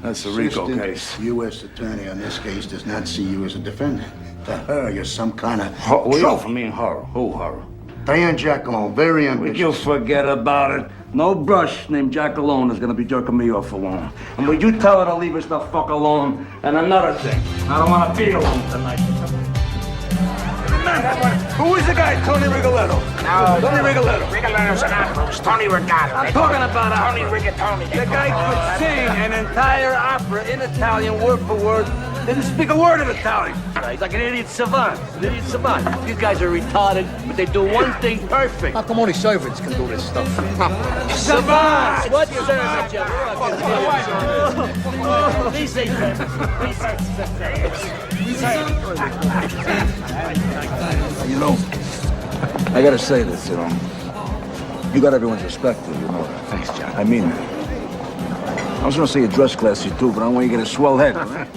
That's a RICO case. U.S. Attorney on this case does not see you as a defendant. To her, you're some kind of trophy. For me, horror. Who horror? Diane Giacomo, very ambitious. Would you forget about it? No brush named Jack alone is gonna be jerking me off alone. And would you tell her to leave us the fuck alone? And another thing, I don't wanna be alone tonight. Who is the guy? Tony Rigoletto. No, Tony Rigoletto. Rigoletto's an opera. It's Tony Rigoletto. I'm talking about Tony Rigatoni. The guy could sing an entire opera in Italian, word for word. Doesn't speak a word of Italian. He's like an idiot savant. These guys are retarded, but they do one thing perfect. How come only servants can do this stuff? Savants! What servants, you fucking These ain't You know, I gotta say this, you know. You got everyone's respect, you know that. Thanks, John. I mean that. I was gonna say you dress classy too, but I don't want you to get a swell head, all right?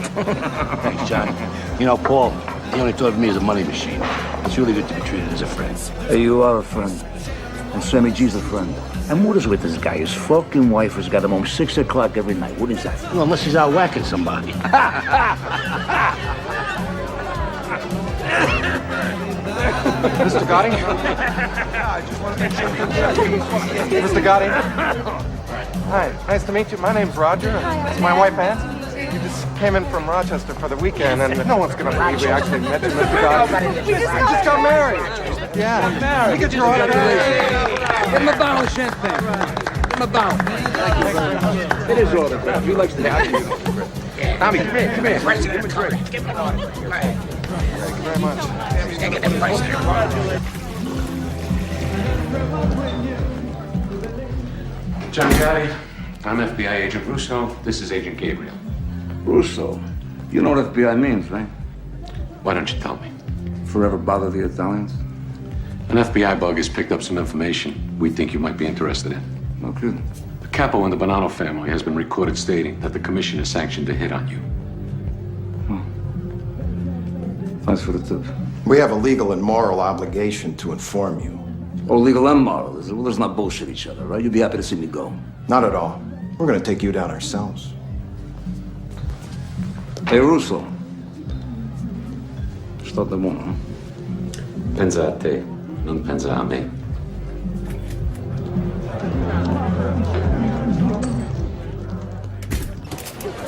Thanks, John. You know, Paul, he only thought of me as a money machine. It's really good to be treated as a friend. Hey, you are a friend. And Sammy G's a friend. And what is with this guy? His fucking wife has got him home 6 o'clock every night. What is that? Well, unless he's out whacking somebody. Mr. Gotti? I just want to make sure Mr. Gotti? Hi, nice to meet you. My name's Roger. It's my wife, Ann. We just came in from Rochester for the weekend, and no one's going to believe we actually met you, Mr. Gotti. We just got married. Yeah. We get your autograph. Give him a bottle of champagne. Give him a bottle. It is autograph. He likes to have you. Tommy, come here. Thank you very much. John Gotti, I'm FBI Agent Russo. This is Agent Gabriel. Russo. You know what FBI means, right? Why don't you tell me? Forever bother the Italians? An FBI bug has picked up some information we think you might be interested in. No kidding. The capo in the Bonanno family has been recorded stating that the commission has sanctioned a hit on you. Thanks for the tip. We have a legal and moral obligation to inform you. Oh, legal and moral, is it? Well, let's not bullshit each other, right? You'd be happy to see me go. Not at all. We're going to take you down ourselves. Hey, Russo. Sto da buono, no? Pensa a te, non pensa a me.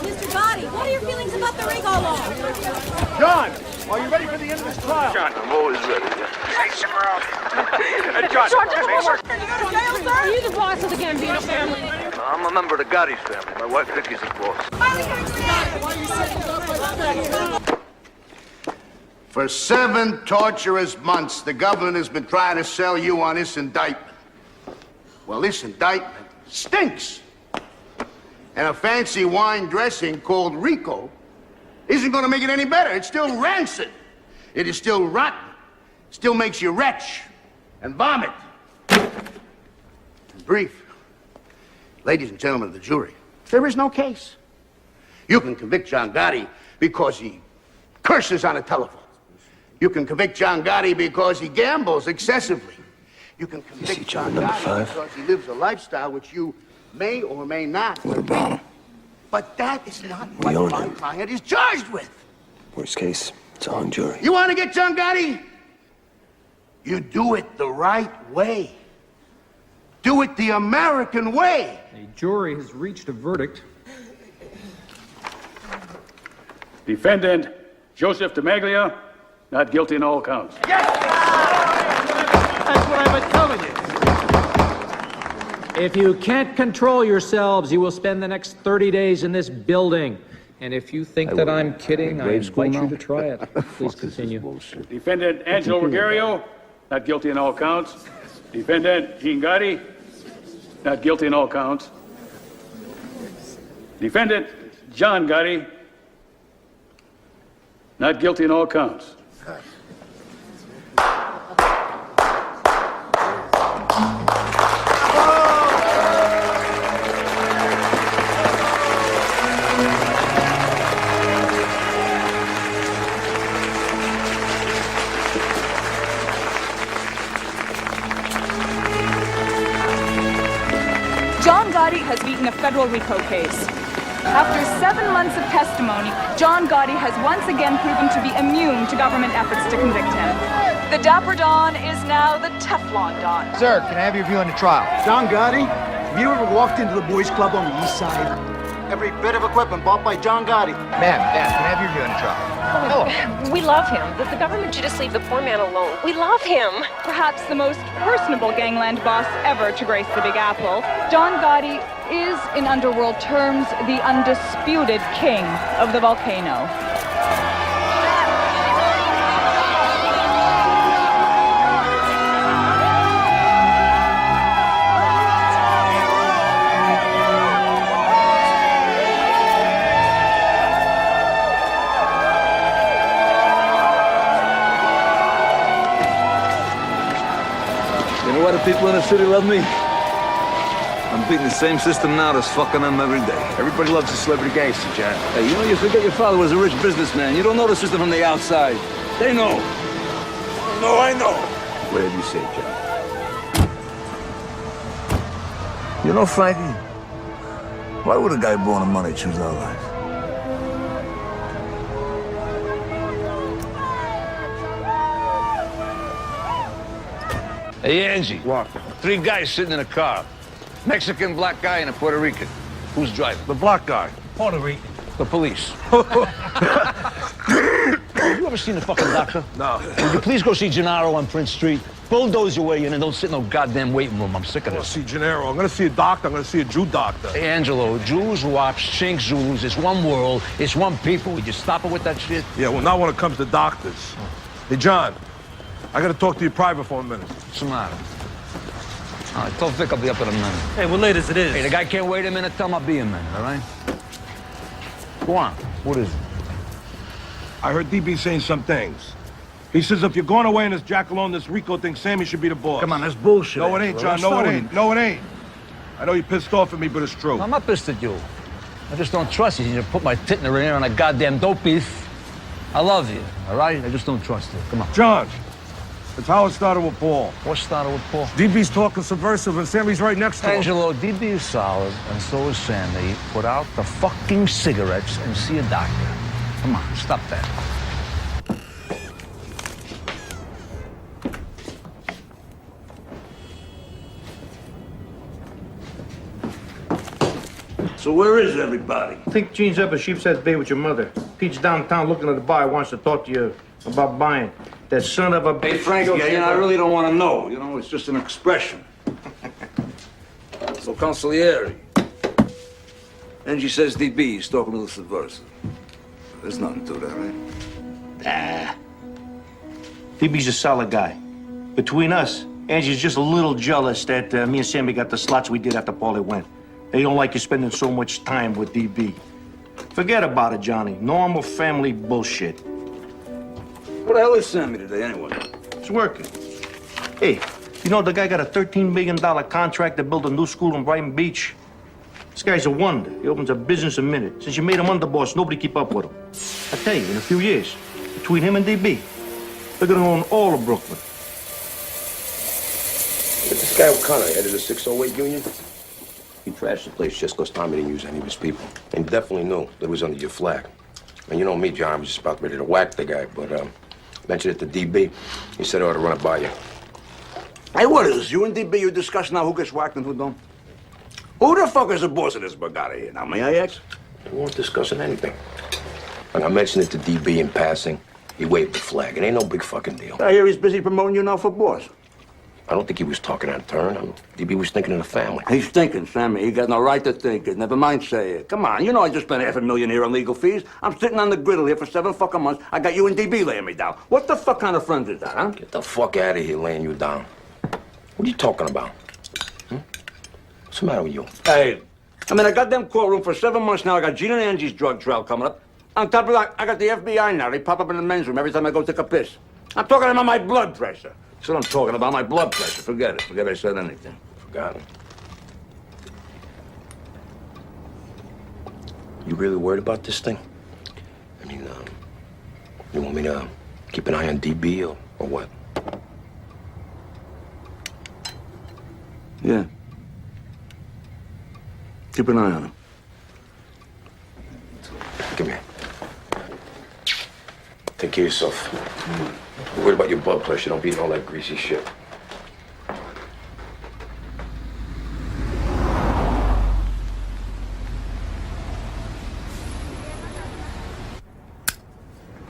Mr. Gotti, what are your feelings about the rig all along? John, are you ready for the end of this trial? John, I'm always ready. Hey, Cimarron. John, are you the boss of the Gambino family? I'm a member of the Gotti's family. My wife Vicky's the boss. For 7 torturous months, the government has been trying to sell you on this indictment. Well, this indictment stinks. And a fancy wine dressing called Rico isn't going to make it any better. It's still rancid. It is still rotten. Still makes you retch and vomit. In brief, ladies and gentlemen of the jury, there is no case. You can convict John Gotti because he curses on a telephone. You can convict John Gotti because he gambles excessively. You can convict John Gotti because he lives a lifestyle which you may or may not. What about him? But that is not what my client is charged with. Worst case, it's a hung jury. You want to get John Gotti? You do it the right way. Do it the American way. A jury has reached a verdict. Defendant Joseph DeMaglia, not guilty on all counts. Yes! That's what I've been telling you. If you can't control yourselves, you will spend the next 30 days in this building. And if you think that I'm kidding, I invite you to try it. Please continue. Defendant Angelo Ruggiero, not guilty on all counts. Defendant Gene Gotti, not guilty on all counts. Defendant John Gotti, not guilty on all counts. John Gotti has beaten a federal RICO case. After 7 months of testimony, John Gotti has once again proven to be immune to government efforts to convict him. The Dapper Don is now the Teflon Don. Sir, can I have your view on the trial? John Gotti, have you ever walked into the boys' club on the east side? Every bit of equipment bought by John Gotti. Ma'am, can I have your view on the trial? We love him. The government should just leave the poor man alone. We love him. Perhaps the most personable gangland boss ever to grace the Big Apple, John Gotti is, in underworld terms, the undisputed king of the volcano. people in the city love me. I'm beating the same system now that's fucking them every day. Everybody loves a celebrity gangster, John. Hey, you know, you forget your father was a rich businessman. You don't know the system from the outside. They know. No, I know. Whatever you say, John. You know, Frankie, why would a guy born in money choose our life? Hey, Angie. What? 3 guys sitting in a car. Mexican, black guy, and a Puerto Rican. Who's driving? The black guy. Puerto Rican. The police. You ever seen the fucking doctor? No. Would you please go see Gennaro on Prince Street? Bulldoze your way in and don't sit in no goddamn waiting room. I'm sick of I'm this. gonna see Gennaro. I'm gonna see a doctor. I'm gonna see a Jew doctor. Hey, Angelo, Jews, Wops, Chinks, Zulus, it's one world, it's one people. Would you stop it with that shit? Yeah, well, not when it comes to doctors. Hey, John, I gotta talk to you private for a minute. What's the matter? All right, tell Vic I'll be up in a minute. Hey, we're late as it is. Hey, the guy can't wait a minute. Tell him I'll be a minute, all right? Go on. What is it? I heard DB saying some things. He says if you're going away in this jackalope, this Rico thing, Sammy should be the boss. Come on, that's bullshit. No, it ain't, John. No, it ain't. No, it ain't. I know you're pissed off at me, but it's true. I'm not pissed at you. I just don't trust you. You put my tit in the ring on a goddamn dope beef. I love you, all right? I just don't trust you. Come on. John, it's how it started with Paul. What started with Paul? DB's talking subversive, and Sammy's right next to him. Angelo, DB is solid, and so is Sammy. Put out the fucking cigarettes and see a doctor. Come on, stop that. So where is everybody? I think Gene's up at Sheepshead Bay with your mother. Pete's downtown looking at the bar, wants to talk to you about buying. That son of a... Hey, Frankie, I really don't want to know. You know, it's just an expression. So, consigliere. Angie says DB is talking to the subversive. There's nothing to that, right? DB's a solid guy. Between us, Angie's just a little jealous that me and Sammy got the slots we did after Paulie went. They don't like you spending so much time with DB. Forget about it, Johnny. Normal family bullshit. What the hell is Sammy today, anyway? It's working. Hey, you know the guy got a $13 million contract to build a new school in Brighton Beach? This guy's a wonder. He opens a business a minute. Since you made him underboss, nobody keep up with him. I tell you, in a few years, between him and DB, they're gonna own all of Brooklyn. This guy O'Connor, head of the 608 Union, he trashed the place just because Tommy didn't use any of his people. And he definitely knew that it was under your flag. And you know me, John, I was just about ready to whack the guy, but mentioned it to DB. He said I ought to run it by you. Hey, what is this? You and DB, you discuss now who gets whacked and who don't? Who the fuck is the boss of this Bagada here? Now, may I ask? We weren't discussing anything. When I mentioned it to DB in passing, he waved the flag. It ain't no big fucking deal. I hear he's busy promoting you now for boss. I don't think he was talking out of turn. DB was thinking of the family. He's thinking, Sammy. He got no right to think it. Never mind say it. Come on, you know I just spent $500,000 here on legal fees. I'm sitting on the griddle here for 7 fucking months. I got you and DB laying me down. What the fuck kind of friend is that, huh? Get the fuck out of here laying you down. What are you talking about? What's the matter with you? Hey, I'm in a goddamn courtroom for 7 months now. I got Gene and Angie's drug trial coming up. On top of that, I got the FBI now. They pop up in the men's room every time I go take a piss. I'm talking about my blood pressure. That's what I'm talking about, my blood pressure. Forget it. Forget I said anything. Forgot it. You really worried about this thing? I mean, you want me to keep an eye on DB or what? Yeah. Keep an eye on him. Come here. Take care of yourself. You're worried about your blood pressure. Don't be eating all that greasy shit.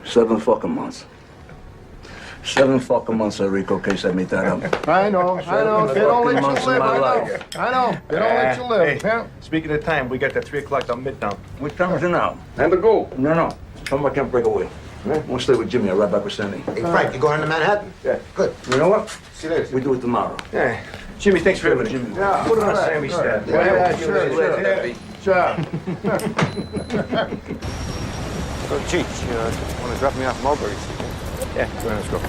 Seven fucking months. 7 fucking months, Rico case I made that up. I know. They don't let you live. I know. They don't let you live. Hey, speaking of time, we got that 3 o'clock down Midtown. What time is it now? Time to go. No. Tell me I can't break away. We'll stay with Jimmy. I'll ride back with Sandy. Hey, Frank, you going to Manhattan? Yeah. Good. You know what? See you later. We do it tomorrow. Yeah. Jimmy, thanks for everything. Jimmy. Yeah, Put it on Sammy's tab. Sure. So, Cheech, want to drop me off Mulberry's? Yeah, go ahead, let's go.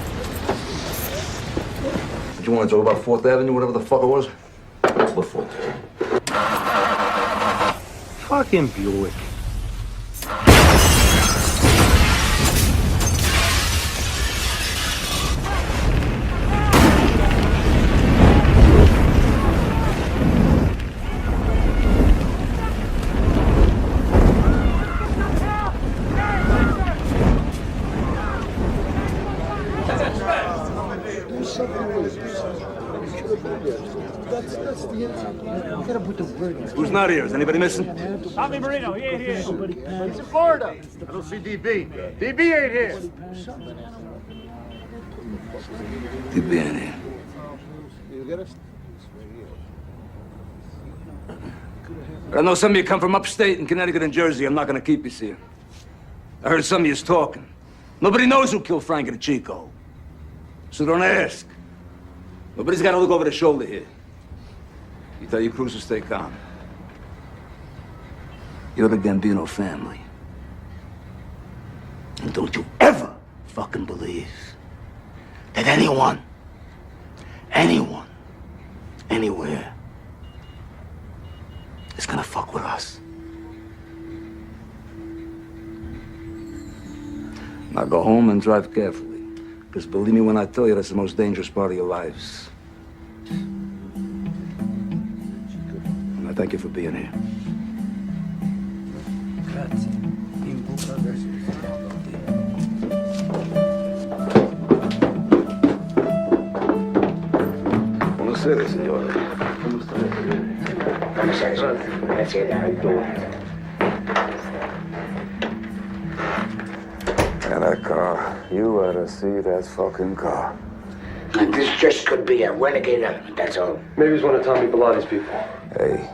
you want to talk about 4th Avenue, whatever the fuck it was? What 4th Avenue? Fucking Buick. Who's not here? Is anybody missing? Tommy Marino, he ain't here. He's in Florida. I don't see DB. DB ain't here. DB ain't here. I know some of you come from upstate in Connecticut and Jersey. I'm not gonna keep you here. I heard some of you's talking. Nobody knows who killed Frank and Chico. So don't ask. Nobody's got to look over their shoulder here. You tell your crews to stay calm. You're the Gambino family. And don't you ever fucking believe that anyone, anywhere, is gonna fuck with us. Now go home and drive carefully. Because believe me when I tell you, that's the most dangerous part of your lives. And I thank you for being here. Buonasera, signore. Come And that car, you ought to see that fucking car. And this just could be a renegade element, that's all. Maybe he's one of Tommy Bellatti's people. Hey,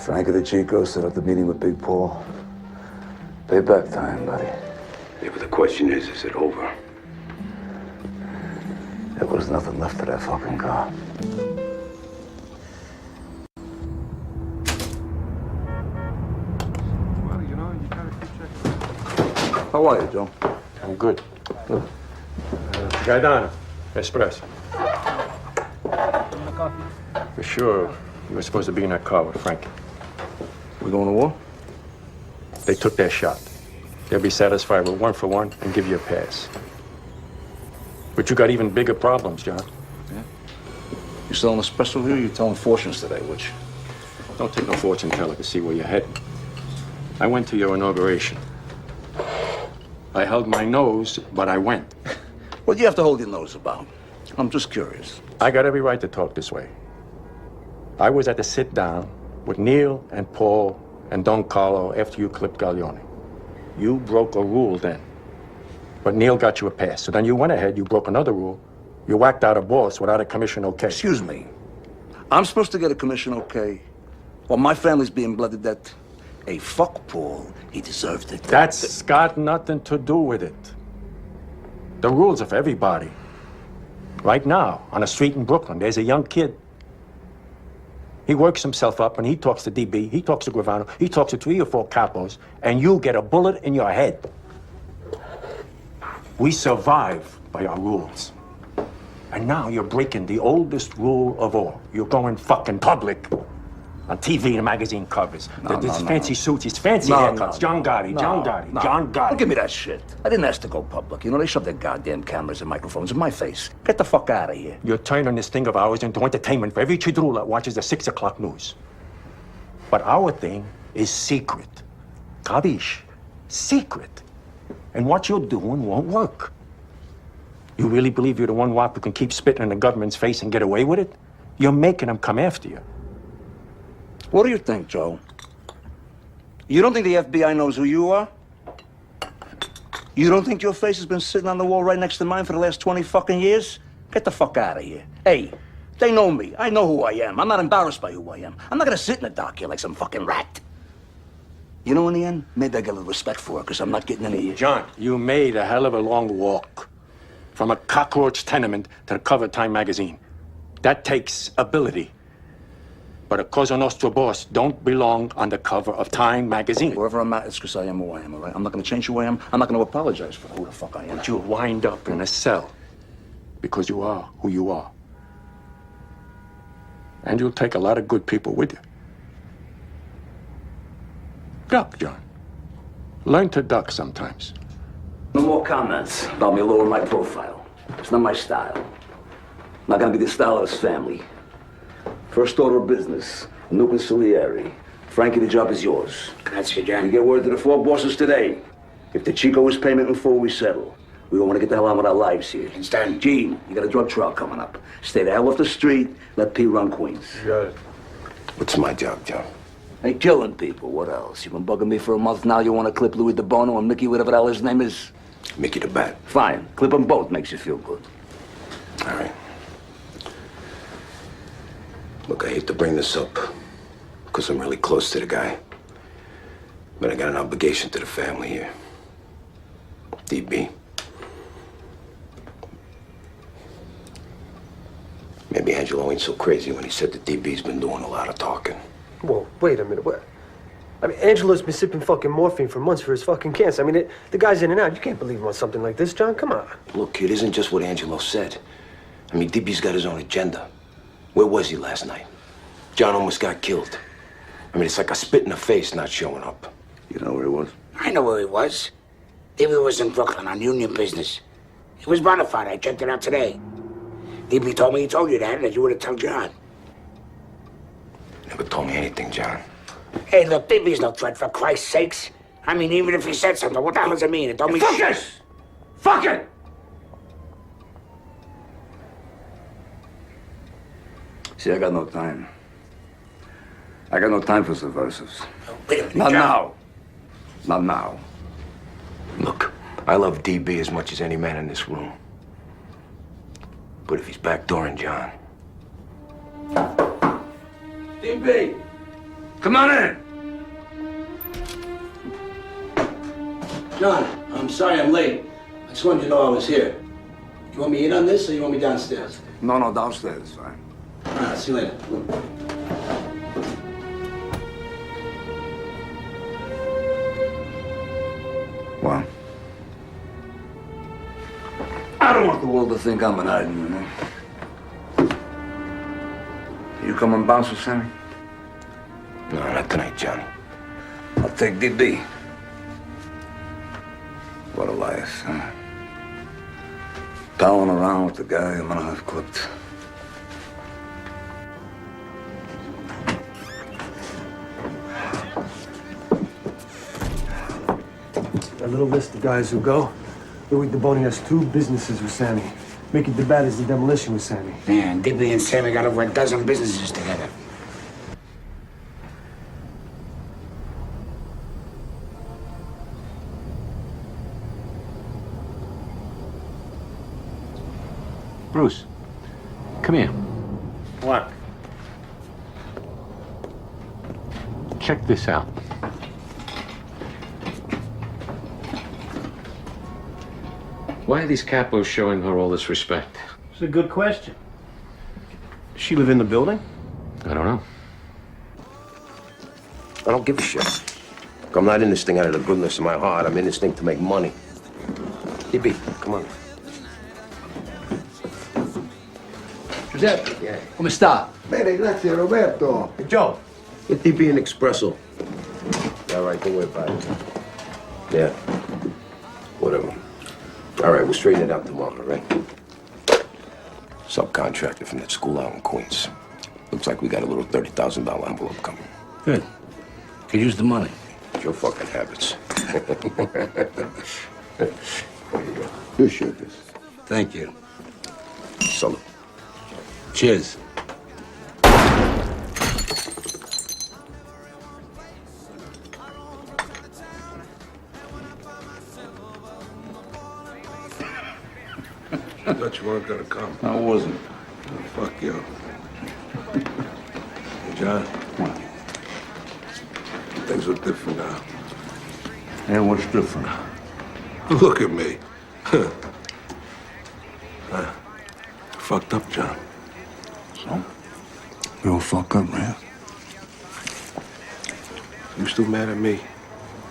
Frank and Chico set up the meeting with Big Paul. Payback time, buddy. Yeah, but the question is it over? There was nothing left of that fucking car. Well, you know, you gotta keep checking. How are you, Joe? I'm good. Gaetano, espresso. For sure, you were supposed to be in that car with Frank. We going to war? They took their shot. They'll be satisfied with 1 for 1 and give you a pass. But you got even bigger problems, John. Yeah? You selling espresso here or you telling fortunes today, which? Don't take no fortune teller to see where you're heading. I went to your inauguration. I held my nose, but I went. What do you have to hold your nose about? I'm just curious. I got every right to talk this way. I was at the sit-down with Neil and Paul and Don Carlo after you clipped Gaglione. You broke a rule then. But Neil got you a pass. So then you went ahead, you broke another rule. You whacked out a boss without a commission okay. Excuse me. I'm supposed to get a commission okay while my family's being blooded that... Hey, fuck Paul. He deserved it. That's got nothing to do with it. The rules are for everybody. Right now, on a street in Brooklyn, there's a young kid. He works himself up and he talks to DB, he talks to Gravano, he talks to 3 or 4 capos, and you get a bullet in your head. We survive by our rules. And now you're breaking the oldest rule of all. You're going fucking public. On TV and magazine covers. There's fancy suits, these fancy haircuts. John Gotti. John Gotti. Don't give me that shit. I didn't ask to go public. You know, they shoved their goddamn cameras and microphones in my face. Get the fuck out of here. You're turning this thing of ours into entertainment for every chidrul that watches the 6 o'clock news. But our thing is secret. Kabish? Secret. And what you're doing won't work. You really believe you're the one wop who can keep spitting in the government's face and get away with it? You're making them come after you. What do you think, Joe? You don't think the FBI knows who you are? You don't think your face has been sitting on the wall right next to mine for the last 20 fucking years? Get the fuck out of here. Hey, they know me. I know who I am. I'm not embarrassed by who I am. I'm not gonna sit in the dock here like some fucking rat. You know, in the end, maybe I get a little respect for it, because I'm not getting any of you. John, you made a hell of a long walk. From a cockroach tenement to the cover of Time magazine. That takes ability. But a Cosa Nostra boss don't belong on the cover of Time magazine. Wherever I'm at, it's because I am who I am, all right? I'm not going to change who I am. I'm not going to apologize for who the fuck I am. But you'll wind up in a cell because you are who you are. And you'll take a lot of good people with you. Duck, John. Learn to duck sometimes. No more comments about me lowering my profile. It's not my style. Not gonna be the style of this family. First order of business, no conciliary. Frankie, the job is yours. Grazie, John. You get word to the four bosses today. If the Chico is payment in full, we settle. We don't want to get the hell on with our lives here. It's done. Gene, you got a drug trial coming up. Stay the hell off the street. Let P run Queens. Got it. What's my job, John? Hey, killing people. What else? You've been bugging me for a month now. You want to clip Louis DeBono and Mickey, whatever the hell his name is? Mickey the Bat. Fine. Clip them both. Makes you feel good. All right. Look, I hate to bring this up because I'm really close to the guy. But I got an obligation to the family here. DB. Maybe Angelo ain't so crazy when he said that DB's been doing a lot of talking. Whoa, wait a minute. What? I mean, Angelo's been sipping fucking morphine for months for his fucking cancer. I mean, the guy's in and out. You can't believe him on something like this, John. Come on. Look, it isn't just what Angelo said. I mean, DB's got his own agenda. Where was he last night? John almost got killed. I mean, it's like a spit in the face not showing up. You know where he was? I know where he was. DB was in Brooklyn on union business. He was bona fide. I checked it out today. DB told me he told you that, and that you would have told John. Never told me anything, John. Hey, look, DB's no threat, for Christ's sakes. I mean, even if he said something, what the hell does it mean? It don't mean Fuck shit. it! Fuck it! See, I got no time. I got no time for subversives. Wait a minute, Not John. now. Not now. Look, I love DB as much as any man in this room. But if he's backdooring John... DB! Come on in! John, I'm sorry I'm late. I just wanted you to know I was here. You want me in on this, or you want me downstairs? No, downstairs, fine. All right, see you later. Well, I don't want the world to think I'm an item, you know. You come and bounce with Sammy? No, not tonight, Johnny. I'll take DB. What a life, huh? Palling around with the guy I'm gonna have clipped. A little list of guys who go. Louis DeBoni has 2 businesses with Sammy. Mickey the Bat is the demolition with Sammy. Man, DB and Sammy got over a dozen businesses together. Bruce, come here. What? Check this out. Why are these capos showing her all this respect? It's a good question. Does she live in the building? I don't know. I don't give a shit. Look, I'm not in this thing out of the goodness of my heart. I'm in this thing to make money. DB, come on. Giuseppe, come sta? Bene, grazie, Roberto. Hey, Joe. Get DB an espresso. All right, don't worry about it. Yeah. Whatever. All right, we'll straighten it out tomorrow, all right? Subcontractor from that school out in Queens. Looks like we got a little $30,000 envelope coming. Good. Could use the money. It's your fucking habits. There you go. You shoot this. Thank you. Salute. Cheers. I thought you weren't gonna come. I wasn't. Oh, fuck you. Hey, John. Things are different now. And what's different? Look at me. Fucked up, John. So? We all fuck up, man. You still mad at me?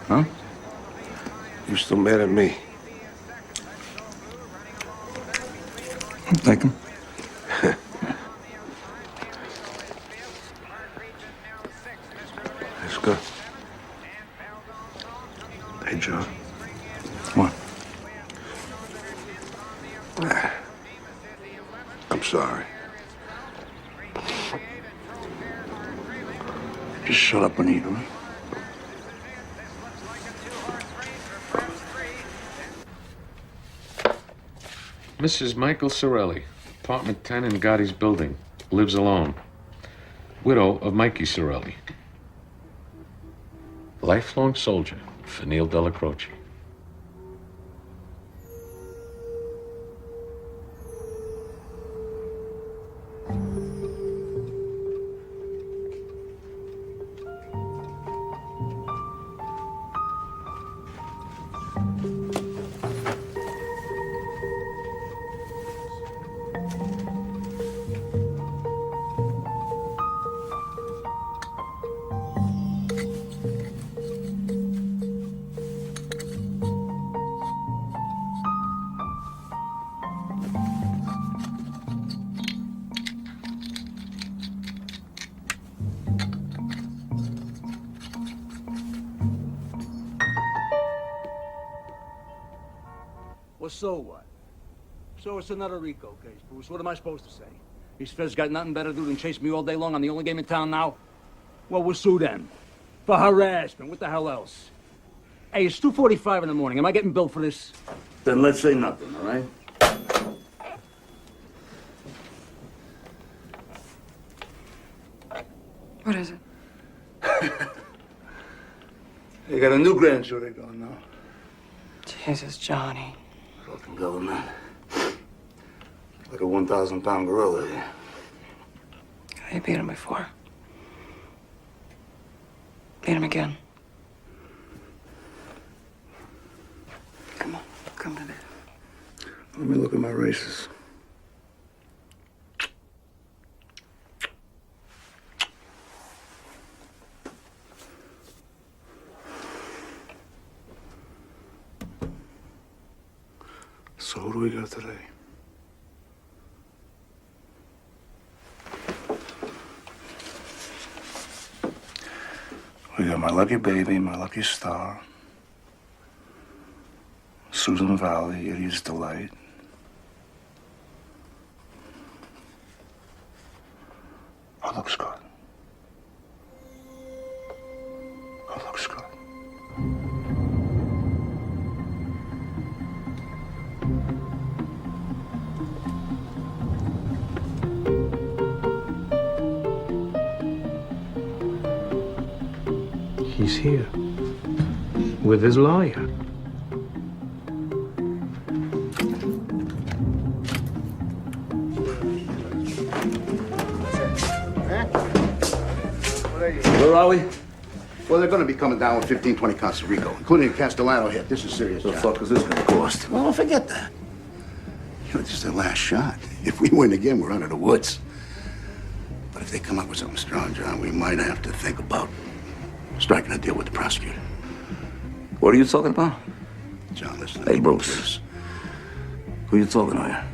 Huh? You still mad at me? I'm thinking. What? I'm sorry. Just shut up and eat, all right? Mrs. Michael Sorelli, apartment 10 in Gotti's building. Lives alone. Widow of Mikey Sorelli. Lifelong soldier for Neil Della Croce. Well, so what? So it's another RICO case, Bruce. What am I supposed to say? These feds got nothing better to do than chase me all day long. I'm the only game in town now. Well, we'll sue them. For harassment. What the hell else? Hey, it's 2:45 in the morning. Am I getting billed for this? Then let's say nothing, all right? What is it? They got a new grand jury going now. Jesus, Johnny. Fucking government. Like a 1,000-pound gorilla. You beat him before. Beat him again. Come on, come to bed. Let me look at my races. So who do we got today? We got my lucky baby, my lucky star, Susan Valley, Idiot's Delight. Oh, looks good. Oh, looks good. He's here. With his lawyer. Where are we? Well, they're going to be coming down with 15, 20 counts of RICO, including a Castellano hit. This is serious. What the fuck is this going to cost? Well, forget that. You know, this is their last shot. If we win again, we're out of the woods. But if they come up with something strong, John, we might have to think about striking a deal with the prosecutor. What are you talking about? John, listen. Hey, Bruce. Who you talking to here?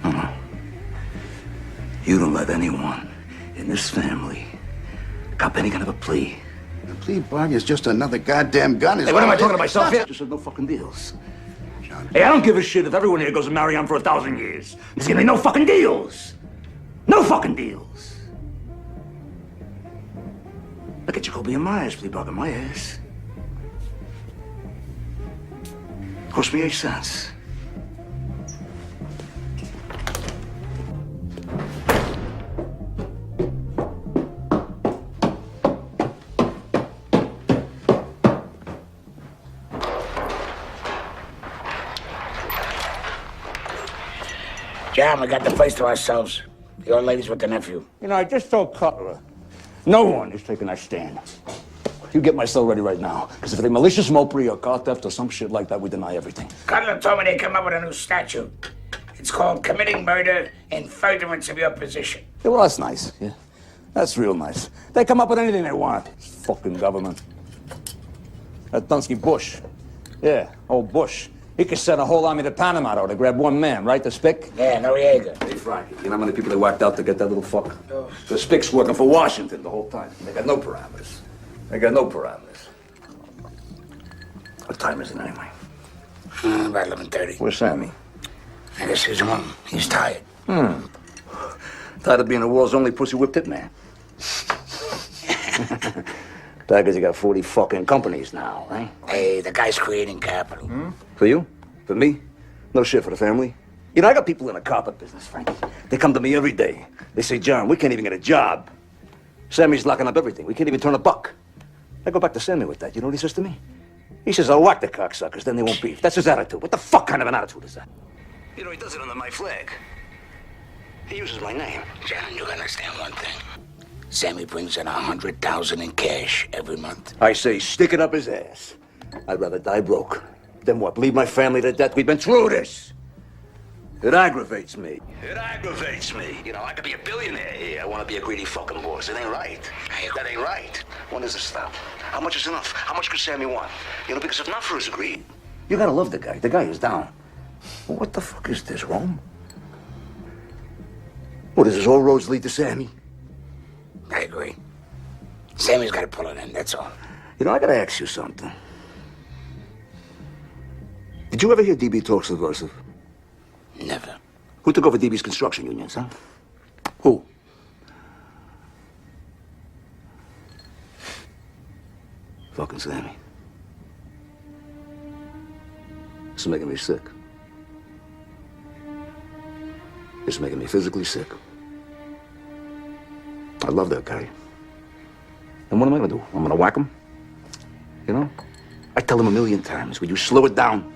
No. You don't let anyone in this family cop any kind of a plea. The plea bargain is just another goddamn gun. Hey, what am I talking to myself here? Just said no fucking deals. John. Hey, I don't give a shit if everyone here goes to marry on for 1,000 years. There's gonna be no fucking deals. No fucking deals. Look at Jacoby and Myers plea bargain my ass. Cost me 8 cents. John, we got the place to ourselves. The old lady's with the nephew. You know, I just told Cutler, no one is taking that stand. You get my cell ready right now. Because if it's malicious mopery or car theft or some shit like that, we deny everything. Cutler told me they come up with a new statute. It's called committing murder in furtherance of your position. Yeah, well, that's nice. Yeah, that's real nice. They come up with anything they want. It's fucking government. That Dunsky Bush. Yeah, old Bush. He could send a whole army to Panama to grab one man, right? The Spick? Yeah, Noriega. Hey, Frankie, you know how many people they whacked out to get that little fuck? Oh. The Spick's working for Washington the whole time. They got no parameters. They got no parameters. What time is it anyway? About 11:30. Where's Sammy? I guess he's home. He's tired. Tired of being the world's only pussy whipped hitman. Tired because you got 40 fucking companies now, right? Hey, the guy's creating capital. For you? For me? No shit for the family. You know, I got people in the carpet business, Frankie. They come to me every day. They say, John, we can't even get a job. Sammy's locking up everything. We can't even turn a buck. I go back to Sammy with that. You know what he says to me? He says, I'll whack the cocksuckers, then they won't beef. That's his attitude. What the fuck kind of an attitude is that? You know, he does it under my flag. He uses my name. John, you understand one thing. Sammy brings in $100,000 in cash every month. I say, stick it up his ass. I'd rather die broke than what? Leave my family to death? We've been through this. It aggravates me. It aggravates me. You know, I could be a billionaire here. I want to be a greedy fucking boss. It ain't right. That ain't right. When does it stop? How much is enough? How much could Sammy want? You know, because if not for his greed, you gotta love the guy. The guy is down. Well, what the fuck is this, Rome? What is this? All roads lead to Sammy? I agree. Sammy's got to pull it in, that's all. You know, I gotta ask you something. Did you ever hear DB talk subversive? Never. Who took over DB's construction unions, huh? Who? Fucking Sammy. This is making me sick. It's making me physically sick. I love that guy. And what am I gonna do? I'm gonna whack him? You know? I tell him 1,000,000 times, will you slow it down?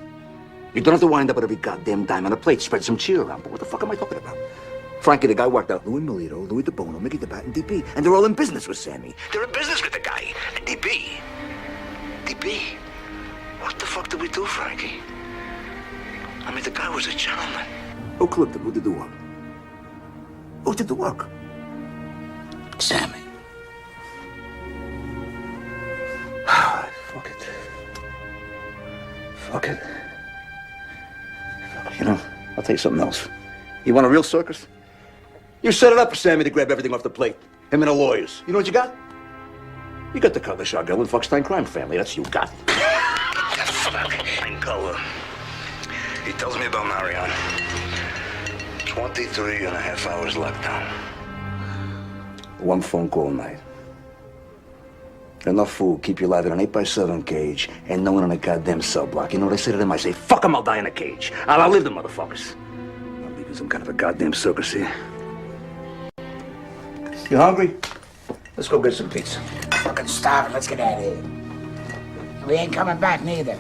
You don't have to wind up with every goddamn dime on a plate. Spread some cheer around. But what the fuck am I talking about? Frankie, the guy whacked out Louis Melito, Louis DeBono, Mickey DeBat, and DB. And they're all in business with Sammy. They're in business with the guy. And DB. What the fuck did we do, Frankie? I mean, the guy was a gentleman. Who clipped him? Who did the work? Who did the work? Sammy. Fuck it. Fuck it. You know, I'll tell you something else. You want a real circus? You set it up for Sammy to grab everything off the plate. Him and the lawyers. You know what you got? You got the Cutler Shargell and Fuckstein crime family. That's what you got. Fucking color. He tells me about Marion. 23 and a half hours lockdown. One phone call a night. Enough food, keep you alive in an 8x7 cage, and no one in a goddamn cell block. You know what I say to them? I say, fuck them, I'll die in a cage. I'll outlive the motherfuckers. I'm leaving some kind of a goddamn circus here. You hungry? Let's go get some pizza. Fucking starving. Let's get out of here. We ain't coming back neither.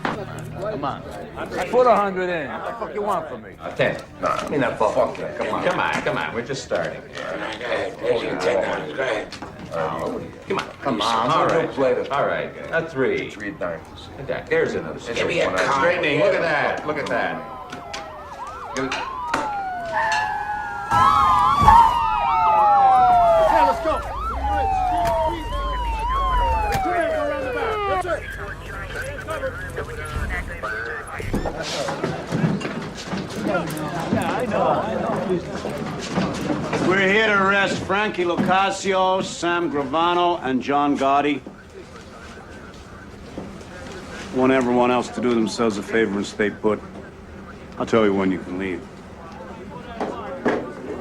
Come on. I put 100 in. What the fuck you want from me? 10. No, I mean that fuck. Come on. We're just starting. Go ahead. There's your $10. Go ahead. Come on. All right. A 3. 3 dimes. There's another. Give me a card. Straightening. Look at that. Okay, let's go. We're here to arrest Frankie Locascio, Sam Gravano, and John Gotti. I want everyone else to do themselves a favor and stay put. I'll tell you when you can leave.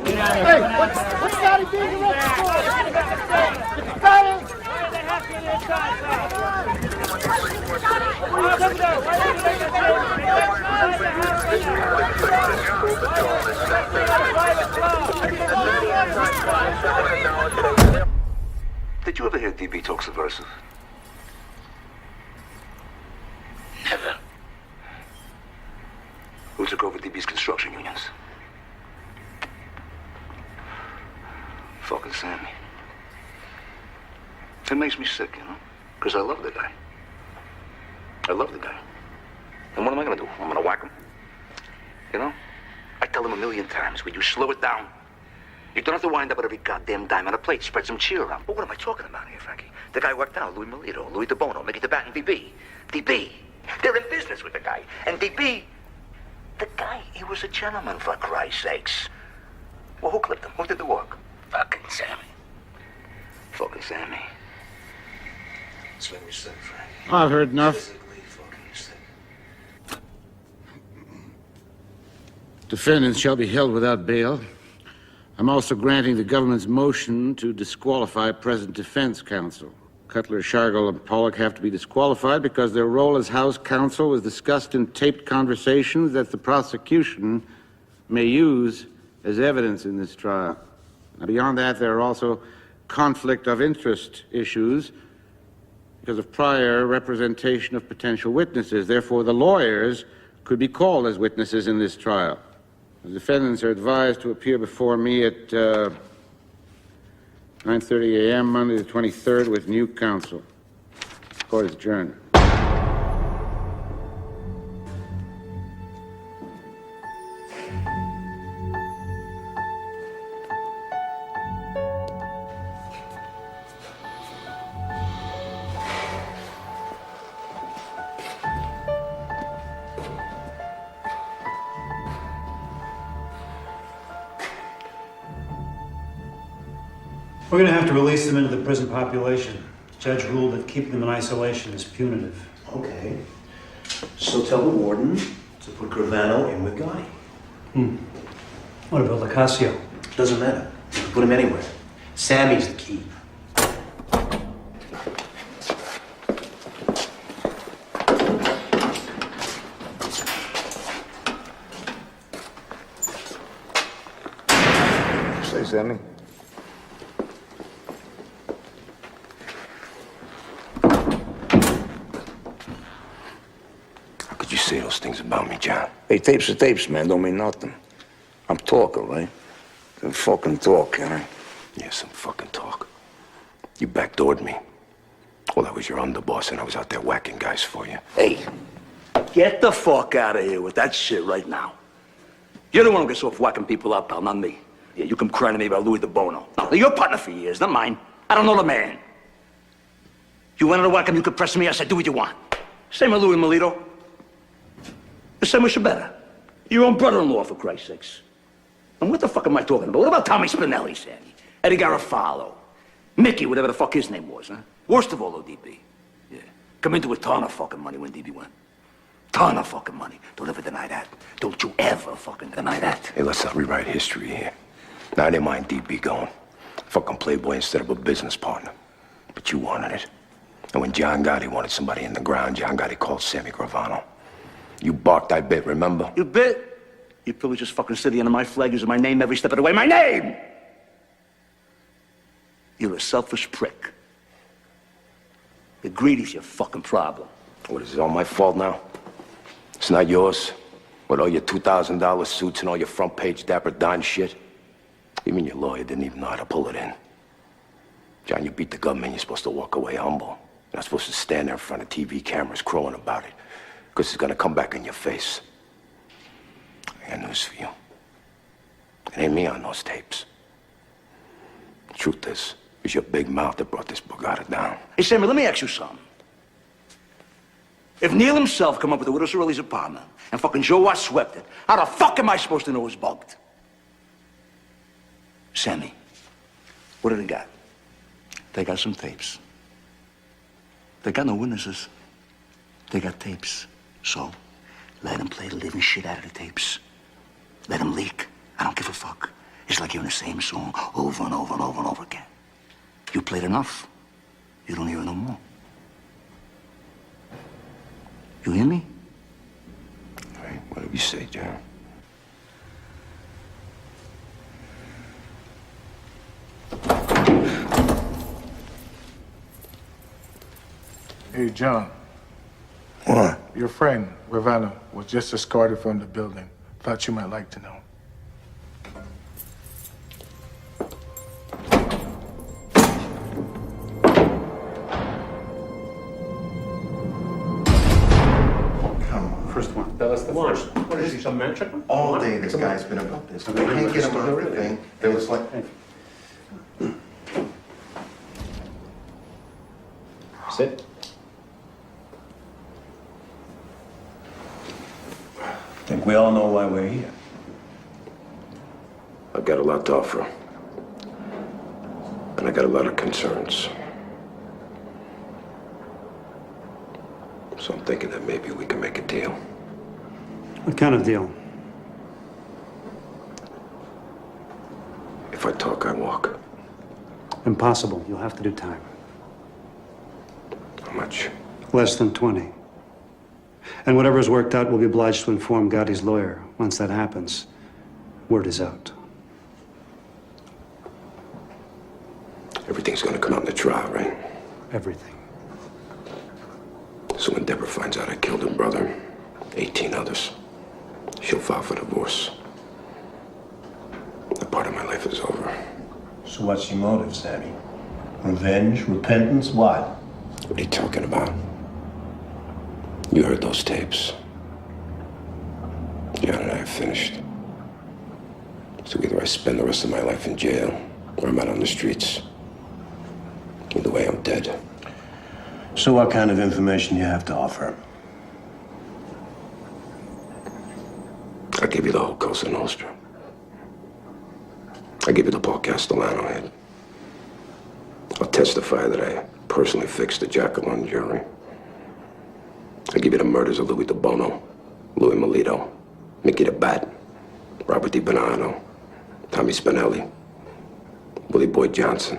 Hey, what's Gotti being arrested for? Gotti! Did you ever hear DB talk subversive? Never. Who took over DB's construction unions? Fucking Sammy. It makes me sick, you know? Because I love the guy. I love the guy. And what am I gonna do? I'm gonna whack him. You know? I tell him 1,000,000 times, will you slow it down? You don't have to wind up with every goddamn dime on a plate. Spread some cheer around. But what am I talking about here, Frankie? The guy worked out, Louis Melito, Louis DeBono, Mickey DeBat, and DB. DB. They're in business with the guy. And DB, the guy, he was a gentleman, for Christ's sakes. Well, who clipped him? Who did the work? Fucking Sammy. Fucking Sammy. It's made me sick, Frankie. I've heard enough. Defendants shall be held without bail. I'm also granting the government's motion to disqualify present defense counsel. Cutler, Shargle, and Pollock have to be disqualified because their role as House counsel was discussed in taped conversations that the prosecution may use as evidence in this trial. Now, beyond that, there are also conflict of interest issues because of prior representation of potential witnesses. Therefore, the lawyers could be called as witnesses in this trial. The defendants are advised to appear before me at 9:30 a.m. Monday the 23rd with new counsel. Court is adjourned. We're going to have to release them into the prison population. The judge ruled that keeping them in isolation is punitive. Okay. So tell the warden to put Gravano in with Gotti. What about Lacasio? Doesn't matter. You can put him anywhere. Sammy's the key. Say, Sammy. Could you say those things about me, John? Hey, tapes are tapes, man. Don't mean nothing. I'm talking, right? Some fucking talk, you know? Yeah, some fucking talk. You backdoored me. Well, I was your underboss and I was out there whacking guys for you. Hey, get the fuck out of here with that shit right now. You're the one who gets off whacking people up, pal, not me. Yeah, you come crying to me about Louis the Bono. No, you're a partner for years, not mine. I don't know the man. You wanted to whack him, you could press me, I said, do what you want. Same with Louis Melito. The same with Shabetta. Your own brother-in-law, for Christ's sakes. And what the fuck am I talking about? What about Tommy Spinelli, Sandy? Eddie Garofalo? Mickey, whatever the fuck his name was, huh? Worst of all, though, DB. Yeah. Come into a ton of fucking money when DB went. Ton of fucking money. Don't ever deny that. Don't you ever fucking deny that. Hey, let's not rewrite history here. Now, I didn't mind DB going. Fucking playboy instead of a business partner. But you wanted it. And when John Gotti wanted somebody in the ground, John Gotti called Sammy Gravano. You barked, I bit, remember? You bit? You probably just fucking sit at the end of my flag using my name every step of the way. My name! You're a selfish prick. You're greedy's your fucking problem. What, is it all my fault now? It's not yours? With all your $2,000 suits and all your front page Dapper Dan shit? Even your lawyer didn't even know how to pull it in. John, you beat the government, you're supposed to walk away humble. You're not supposed to stand there in front of TV cameras crowing about it. Because it's gonna come back in your face. I got news for you. It ain't me on those tapes. The truth is, it was your big mouth that brought this Bugatti down. Hey, Sammy, let me ask you something. If Neil himself come up with the Widow Cirelli's apartment and fucking Joe Watt swept it, how the fuck am I supposed to know it's bugged? Sammy, what do they got? They got some tapes. They got no witnesses. They got tapes. So, let them play the living shit out of the tapes. Let them leak. I don't give a fuck. It's like hearing the same song over and over and over and over again. You played enough. You don't hear it no more. You hear me? All right, whatever you say, John. Hey, John. What? Your friend, Gravano, was just escorted from the building. Thought you might like to know. First one. That's the first. What is he, some man chicken? All day this guy's been about this. We can't get him on the thing. There was like... Sit. I think we all know why we're here. I've got a lot to offer. And I got a lot of concerns. So I'm thinking that maybe we can make a deal. What kind of deal? talk, I walk. Impossible. You'll have to do time. How much? Less than 20. And whatever is worked out, we'll be obliged to inform Gotti's lawyer. Once that happens, word is out. Everything's gonna come out in the trial, right? Everything. So when Deborah finds out I killed her brother, 18 others, she'll file for divorce. That part of my life is over. So what's your motive, Sammy? Revenge? Repentance? What? What are you talking about? You heard those tapes. John and I are finished. So either I spend the rest of my life in jail, or I'm out on the streets. Either way, I'm dead. So what kind of information you have to offer? I give you the whole Cosa Nostra. I give you the Paul Castellano head. I'll testify that I personally fixed the Jackalone jury. I give you the murders of Louis De Bono, Louis Melito, Mickey the Bat, Robert DiBernardo, Tommy Spinelli, Willie Boyd Johnson.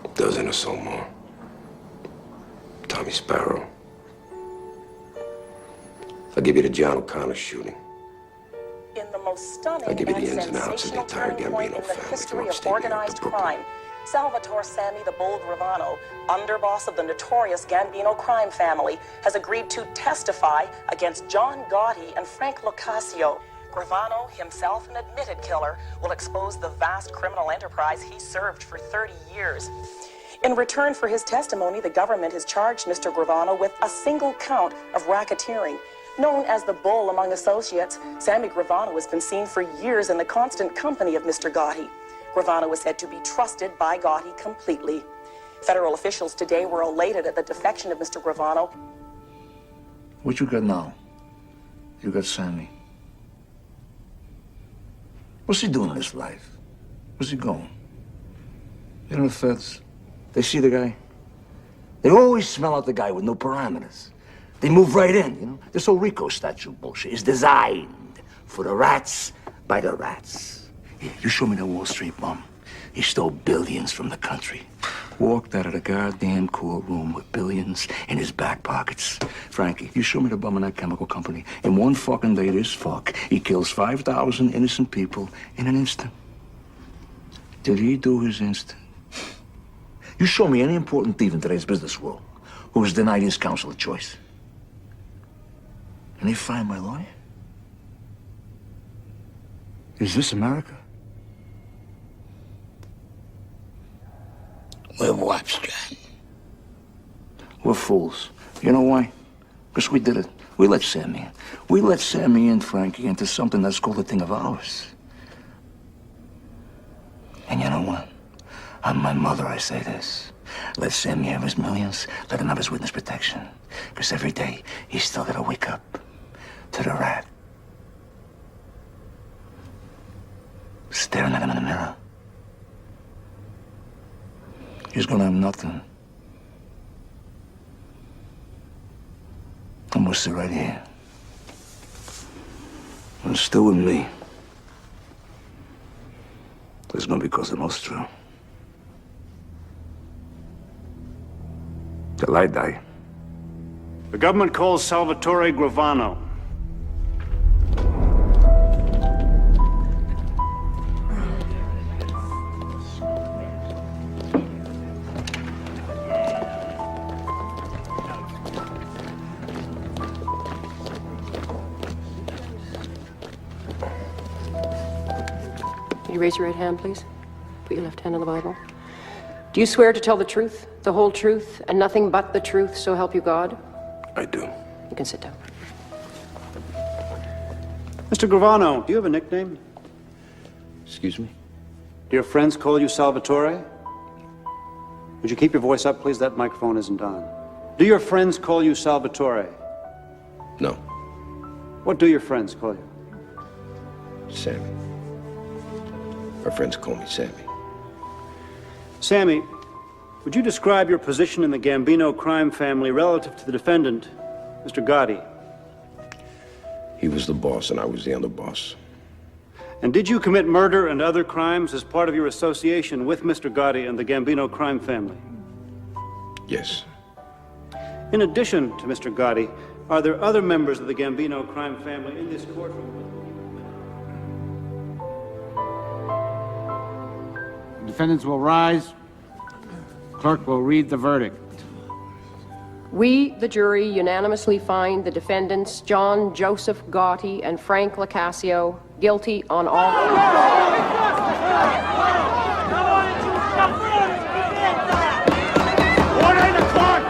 A dozen or so more. Tommy Sparrow. I'll give you the John O'Connor shooting. In the most stunning I'll give you the and ins and outs of the sensational entire turning point Gambino in the family, history from of upstate New York to organized Brooklyn. crime, Salvatore Sammy the Bold Gravano, underboss of the notorious Gambino crime family, has agreed to testify against John Gotti and Frank Locascio. Gravano, himself an admitted killer, will expose the vast criminal enterprise he served for 30 years. In return for his testimony, the government has charged Mr. Gravano with a single count of racketeering. Known as the Bull among associates, Sammy Gravano has been seen for years in the constant company of Mr. Gotti. Gravano is said to be trusted by Gotti completely. Federal officials today were elated at the defection of Mr. Gravano. What you got now? You got Sammy. What's he doing in his life? Where's he going? You know, the feds, they see the guy. They always smell out the guy with no parameters. They move right in, you know? This whole Rico statute bullshit is designed for the rats by the rats. Yeah, you show me the Wall Street bum. He stole billions from the country. Walked out of the goddamn courtroom with billions in his back pockets. Frankie, you show me the bum in that chemical company. In one fucking day, this fuck, he kills 5,000 innocent people in an instant. Did he do his instant? You show me any important thief in today's business world who was denied his counsel of choice. And they find my lawyer? Is this America? We're wops, John. We're fools. You know why? Because we did it. We let Sammy in. We let Sammy in, Frankie, into something that's called a thing of ours. And you know what? On my mother, I say this. Let Sammy have his millions. Let him have his witness protection. Because every day, he's still got to wake up to the rat. Staring at him in the mirror. He's gonna have nothing. And we'll sit right here. And still with me. There's gonna be Cosa Nostra. Till I die. The government calls Salvatore Gravano. You raise your right hand, please. Put your left hand on the Bible. Do you swear to tell the truth, the whole truth, and nothing but the truth, so help you God? I do. You can sit down. Mr. Gravano, do you have a nickname? Excuse me? Do your friends call you Salvatore? Would you keep your voice up, please? That microphone isn't on. Do your friends call you Salvatore? No. What do your friends call you? Sammy. Our friends call me Sammy. Sammy, would you describe your position in the Gambino crime family relative to the defendant, Mr. Gotti? He was the boss and I was the underboss. And did you commit murder and other crimes as part of your association with Mr. Gotti and the Gambino crime family? Yes. In addition to Mr. Gotti, are there other members of the Gambino crime family in this courtroom? Defendants will rise. Clerk will read the verdict. We, the jury, unanimously find the defendants John Joseph Gotti and Frank Locascio guilty on all Order in the court!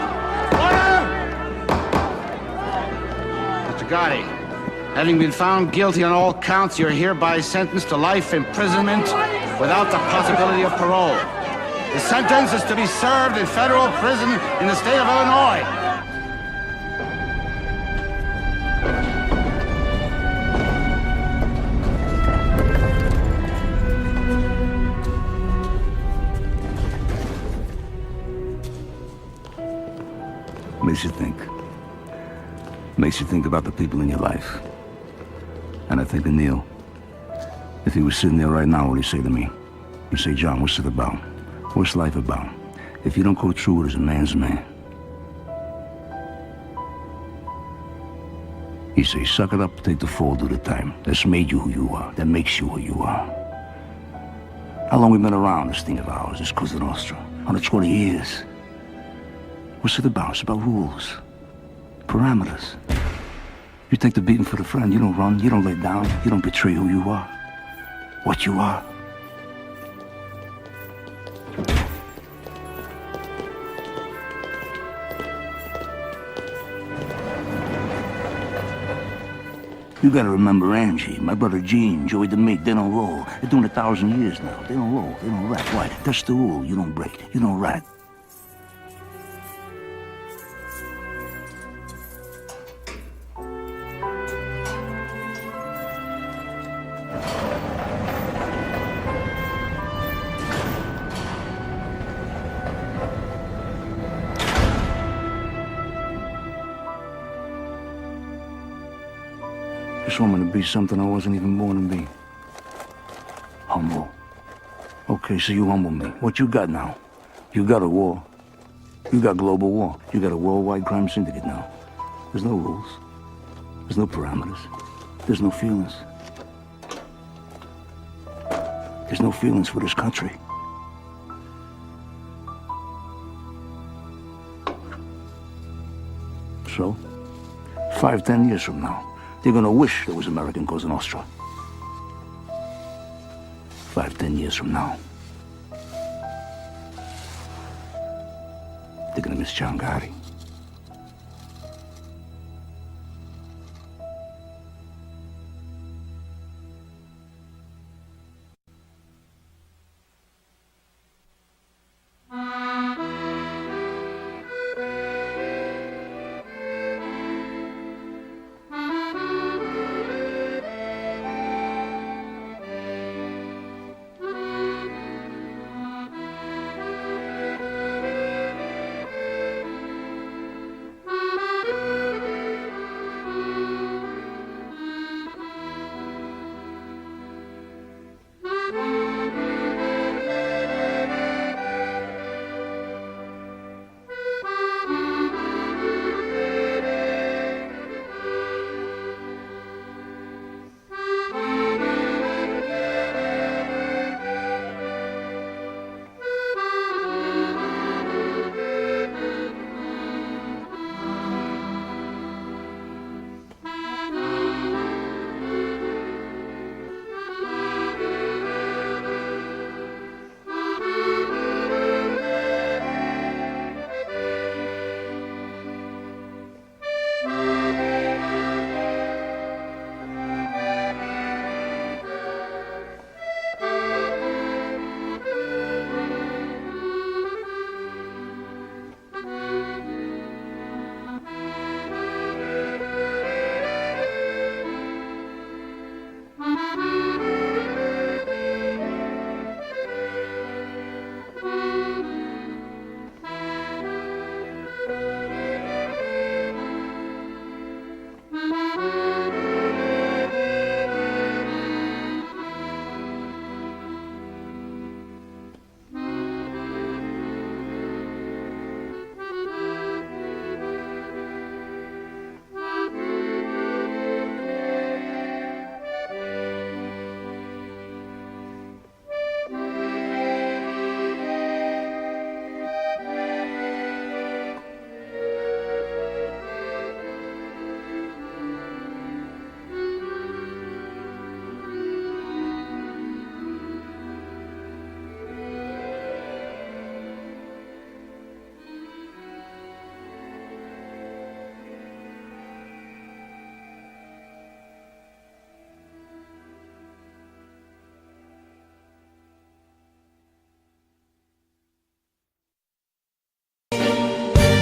Order! Mr. Gotti, having been found guilty on all counts, you're hereby sentenced to life imprisonment without the possibility of parole. The sentence is to be served in federal prison in the state of Illinois. Makes you think. Makes you think about the people in your life. And I think of Neil. If he was sitting there right now, what would he say to me? He'd say, John, what's it about? What's life about? If you don't go through it as a man's man. He'd say, suck it up, take the fall, do the time. That's made you who you are. That makes you who you are. How long we been around, this thing of ours, this Cosa Nostra? 120 years. What's it about? It's about rules. Parameters. You take the beating for the friend. You don't run. You don't lay down. You don't betray who you are. What you are. You gotta remember Angie, my brother Gene, Joey DeMake, they don't roll. They're doing 1,000 years now. They don't roll. They don't rat. Why? That's the rule. You don't break. You don't rat. Just want me to be something I wasn't even born to be. Humble. Okay, so you humble me. What you got now? You got a war. You got global war. You got a worldwide crime syndicate now. There's no rules. There's no parameters. There's no feelings. There's no feelings for this country. So, 5-10 years from now, they're gonna wish there was American Cosa Nostra. 5-10 years from now, they're gonna miss John Gotti.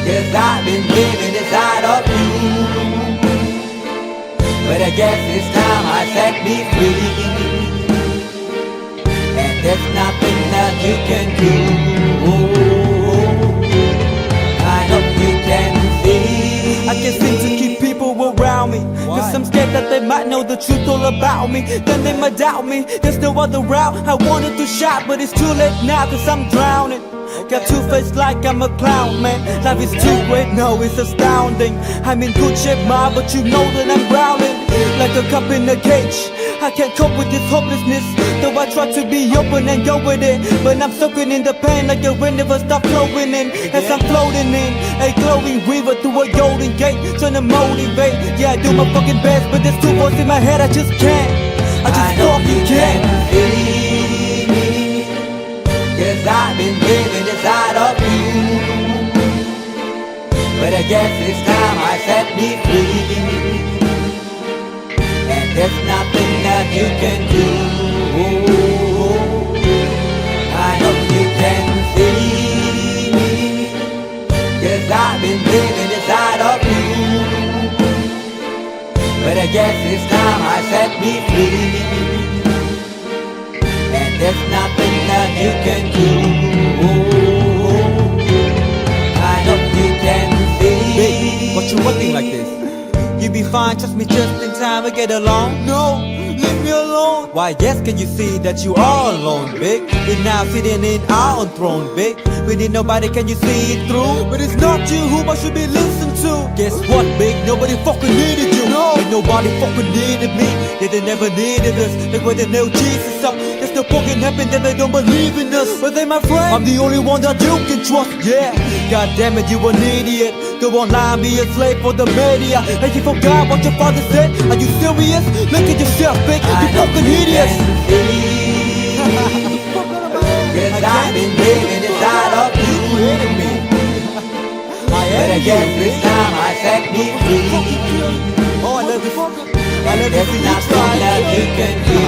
'Cause I've been living inside of you. But I guess this time I set me free. And there's nothing that you can do. I hope you can see. I can't seem to keep people around me. Cause I'm scared that they might know the truth all about me. Then they might doubt me. There's no other route. I wanted to shout, but it's too late now cause I'm drowning. Got two-faced like I'm a clown, man. Life is too great, no, it's astounding. I'm in good shape, ma, but you know that I'm drowning. Like a cup in a cage. I can't cope with this hopelessness. Though I try to be open and go with it, but I'm soaking in the pain like the wind never stop flowing in. As I'm floating in a glowing river through a golden gate, trying to motivate. Yeah, I do my fucking best, but there's two voices in my head, I just can't. I just fucking can't. Cause I've been living inside of you. But I guess this time I set me free. And there's nothing that you can do. I hope you can see. Cause I've been living inside of you. But I guess this time I set me free. And there's nothing that you can do. I hope you can see. Babe, what you looking like this? You be fine, trust me just in time to get along. No, leave me alone. Why yes, can you see that you are alone, big? We're now sitting in our own throne, big. We need nobody, can you see it through? But it's not you whom I should be listening to. Guess what, big? Nobody fucking needed you. No, ain't nobody fucking needed me. Yeah, they never needed us. Like when they nailed Jesus up. There's no fucking heaven, then they don't believe in us. But they my friend, I'm the only one that you can trust. Yeah, god damn it, you an idiot. Go online, be a slave for the media. And you forgot what your father said. Are you serious? Look at yourself, big. You fucking idiots. Cause I've been living inside of you. But I guess this time I set me free. Oh, I love this. And there's nothing that you can do.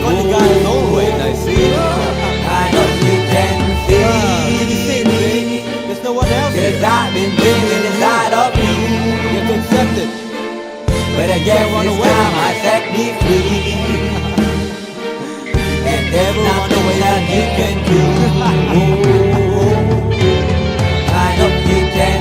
Funny guy is always I see. I know you can see. Can you see it, baby? There's no one else. Cause I've been living inside of you. You have to accept it. But I guess this time I set me free. And there's nothing that you can do. I hope you can